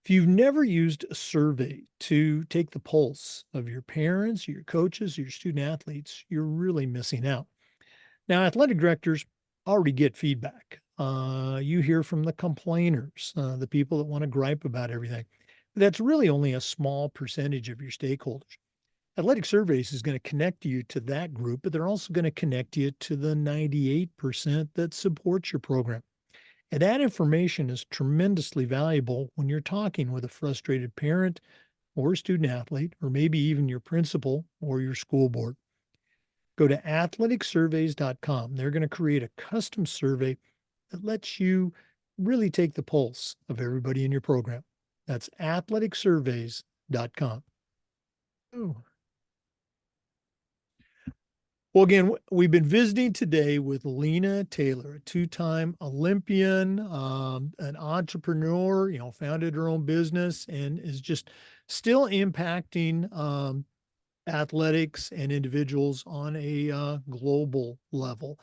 If you've never used a survey to take the pulse of your parents, your coaches, your student athletes, you're really missing out. Now, athletic directors already get feedback. You hear from the complainers, the people that want to gripe about everything. That's really only a small percentage of your stakeholders. Athletic Surveys is going to connect you to that group, but they're also going to connect you to the 98% that supports your program. And that information is tremendously valuable when you're talking with a frustrated parent or student athlete, or maybe even your principal or your school board. Go to athleticsurveys.com. They're going to create a custom survey that lets you really take the pulse of everybody in your program. That's athleticsurveys.com. Ooh. Well, again, we've been visiting today with Lina Taylor, a two-time Olympian, an entrepreneur, founded her own business and is just still impacting athletics and individuals on a global level.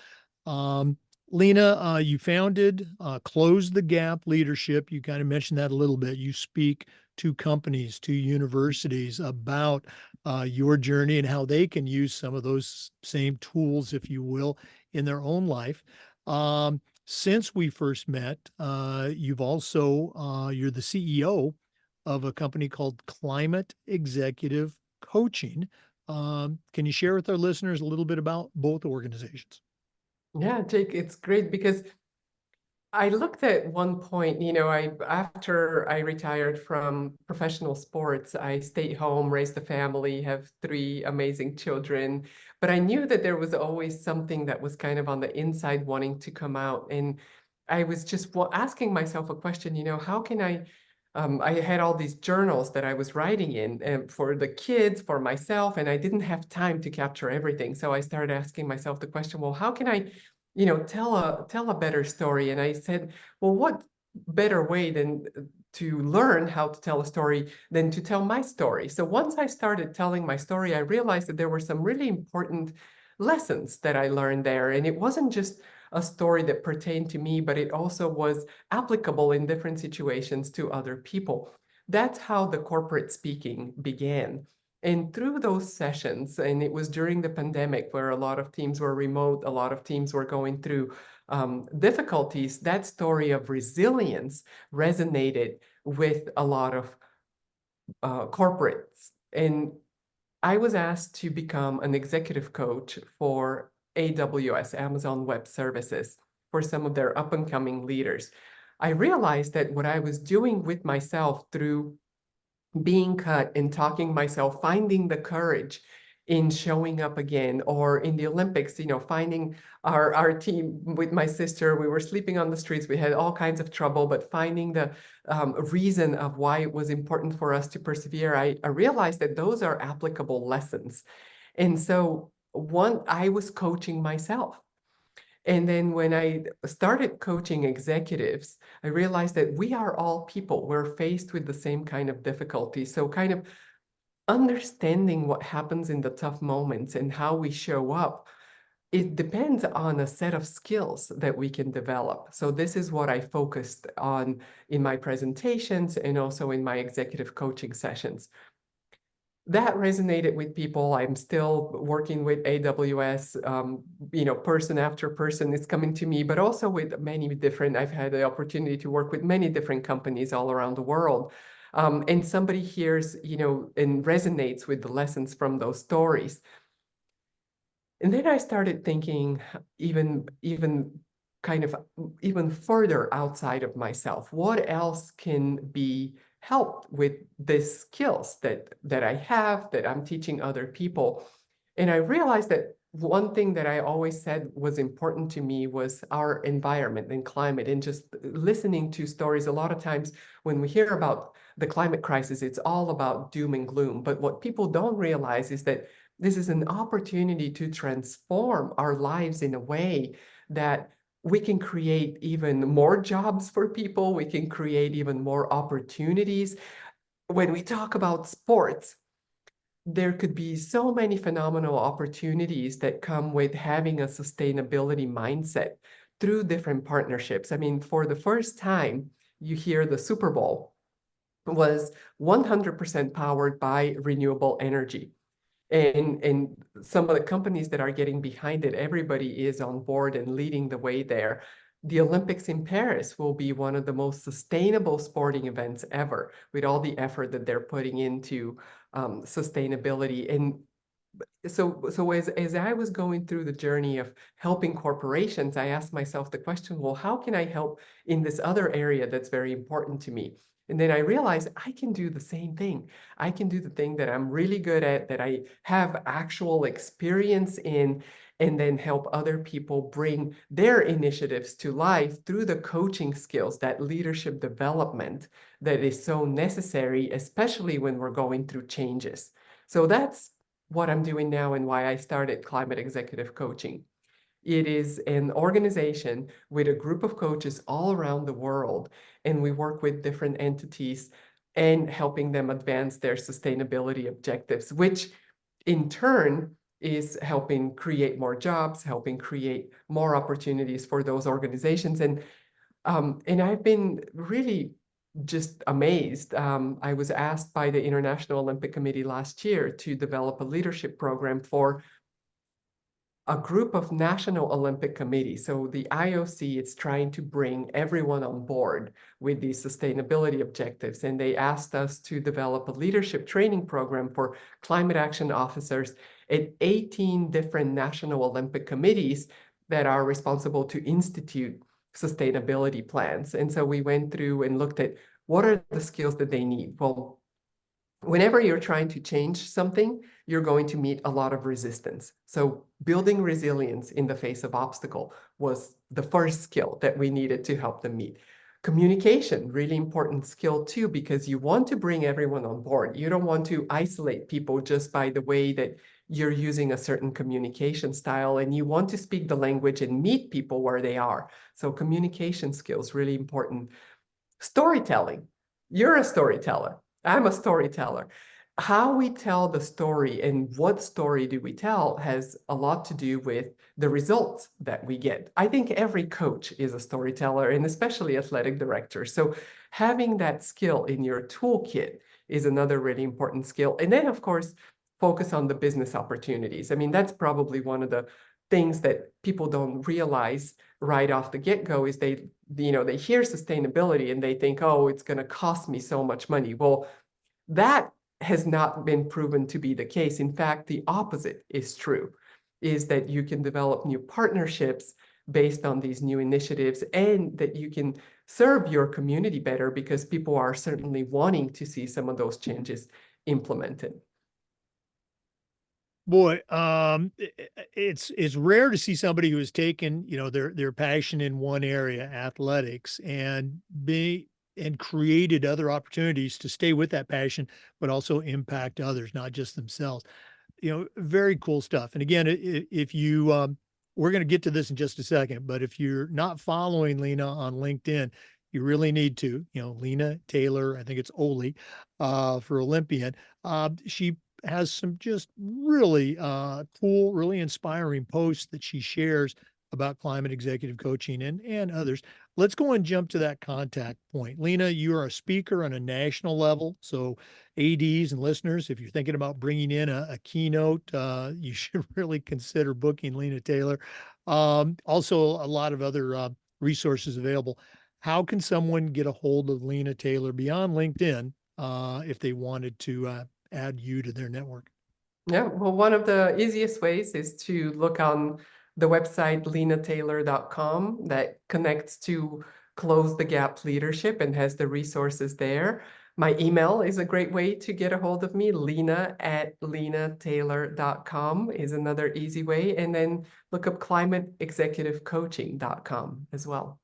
Lina, you founded Close the Gap Leadership. You kind of mentioned that a little bit. You speak to companies, to universities about your journey and how they can use some of those same tools, if you will, in their own life. Since we first met, you're the CEO of a company called Climate Executive Coaching. Can you share with our listeners a little bit about both organizations? Yeah, Jake, it's great because I looked at one point, after I retired from professional sports, I stayed home, raised a family, have three amazing children. But I knew that there was always something that was kind of on the inside wanting to come out. And I was just asking myself a question, how can I had all these journals that I was writing in for the kids, for myself, and I didn't have time to capture everything. So I started asking myself the question, well, how can I tell a better story? And I said, well, what better way than to learn how to tell a story than to tell my story? So once I started telling my story, I realized that there were some really important lessons that I learned there. And it wasn't just a story that pertained to me, but it also was applicable in different situations to other people. That's how the corporate speaking began. And through those sessions, and it was during the pandemic where a lot of teams were remote, a lot of teams were going through difficulties, that story of resilience resonated with a lot of corporates. And I was asked to become an executive coach for AWS, Amazon Web Services, for some of their up and coming leaders. I realized that what I was doing with myself through being cut and talking myself, finding the courage in showing up again, or in the Olympics, finding our team with my sister, we were sleeping on the streets, we had all kinds of trouble, but finding the reason of why it was important for us to persevere, I realized that those are applicable lessons. And so I was coaching myself. And then when I started coaching executives, I realized that we are all people. We're faced with the same kind of difficulty. So kind of understanding what happens in the tough moments and how we show up, it depends on a set of skills that we can develop. So this is what I focused on in my presentations and also in my executive coaching sessions. that resonated with people. I'm still working with AWS, person after person is coming to me, but also with many different, I've had the opportunity to work with many different companies all around the world. And somebody hears, and resonates with the lessons from those stories. And then I started thinking even kind of even further outside of myself. What else can be helped with these skills that I have, that I'm teaching other people? And I realized that one thing that I always said was important to me was our environment and climate, and just listening to stories. A lot of times when we hear about the climate crisis, it's all about doom and gloom. But what people don't realize is that this is an opportunity to transform our lives in a way that we can create even more jobs for people. We can create even more opportunities. When we talk about sports, there could be so many phenomenal opportunities that come with having a sustainability mindset through different partnerships. I mean, for the first time, you hear the Super Bowl was 100% powered by renewable energy. And some of the companies that are getting behind it, everybody is on board and leading the way there. The Olympics in Paris will be one of the most sustainable sporting events ever, with all the effort that they're putting into sustainability. And so as I was going through the journey of helping corporations, I asked myself the question, well, how can I help in this other area that's very important to me? And then I realized I can do the same thing. I can do the thing that I'm really good at, that I have actual experience in, and then help other people bring their initiatives to life through the coaching skills, that leadership development that is so necessary, especially when we're going through changes. So that's what I'm doing now and why I started Climate Executive Coaching. It is an organization with a group of coaches all around the world, and we work with different entities and helping them advance their sustainability objectives, which in turn is helping create more jobs, helping create more opportunities for those organizations. And I've been really just amazed. I was asked by the International Olympic Committee last year to develop a leadership program for a group of national Olympic committees. So the IOC is trying to bring everyone on board with these sustainability objectives. And they asked us to develop a leadership training program for climate action officers at 18 different national Olympic committees that are responsible to institute sustainability plans. And so we went through and looked at what are the skills that they need. Well, whenever you're trying to change something, you're going to meet a lot of resistance. So building resilience in the face of obstacle was the first skill that we needed to help them meet. Communication, really important skill too, because you want to bring everyone on board. You don't want to isolate people just by the way that you're using a certain communication style, and you want to speak the language and meet people where they are. So communication skills, really important. Storytelling. You're a storyteller. I'm a storyteller. How we tell the story and what story do we tell has a lot to do with the results that we get. I think every coach is a storyteller, and especially athletic directors. So having that skill in your toolkit is another really important skill. And then, of course, focus on the business opportunities. I mean, that's probably one of the things that people don't realize right off the get-go is they hear sustainability and they think, oh, it's going to cost me so much money. Well, that has not been proven to be the case. In fact, the opposite is true, is that you can develop new partnerships based on these new initiatives, and that you can serve your community better because people are certainly wanting to see some of those changes implemented. Boy, it's rare to see somebody who has taken, their passion in one area, athletics, and created other opportunities to stay with that passion, but also impact others, not just themselves. Very cool stuff. And again, if you, we're going to get to this in just a second, but if you're not following Lina on LinkedIn, you really need to. Lina Taylor, I think it's Oli, for Olympian. She has some just really cool, really inspiring posts that she shares about climate executive coaching and others. let's go and jump to that contact point. Lina, you are a speaker on a national level. So ADs and listeners, if you're thinking about bringing in a keynote, you should really consider booking Lina Taylor. Also, a lot of other resources available. How can someone get a hold of Lina Taylor beyond LinkedIn if they wanted to add you to their network? Yeah, well, one of the easiest ways is to look on the website linataylor.com that connects to Close the Gap Leadership and has the resources there. My email is a great way to get a hold of me. Lina@linataylor.com is another easy way. And then look up climateexecutivecoaching.com as well.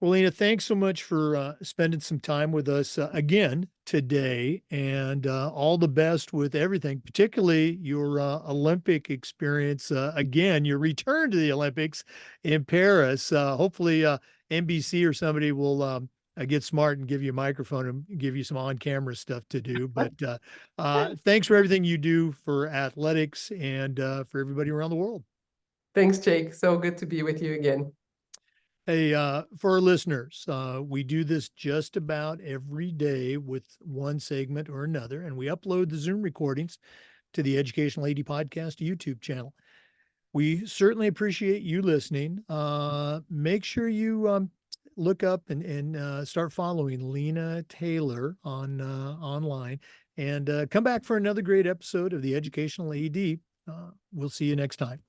Well, Lena, thanks so much for spending some time with us again today, and all the best with everything, particularly your Olympic experience. Again, your return to the Olympics in Paris. Hopefully, NBC or somebody will get smart and give you a microphone and give you some on-camera stuff to do. But thanks for everything you do for athletics and for everybody around the world. Thanks, Jake. So good to be with you again. Hey, for our listeners, we do this just about every day with one segment or another, and we upload the Zoom recordings to the Educational AD Podcast YouTube channel. We certainly appreciate you listening. Make sure you look up and start following Lina Taylor on online, and come back for another great episode of the Educational AD. We'll see you next time.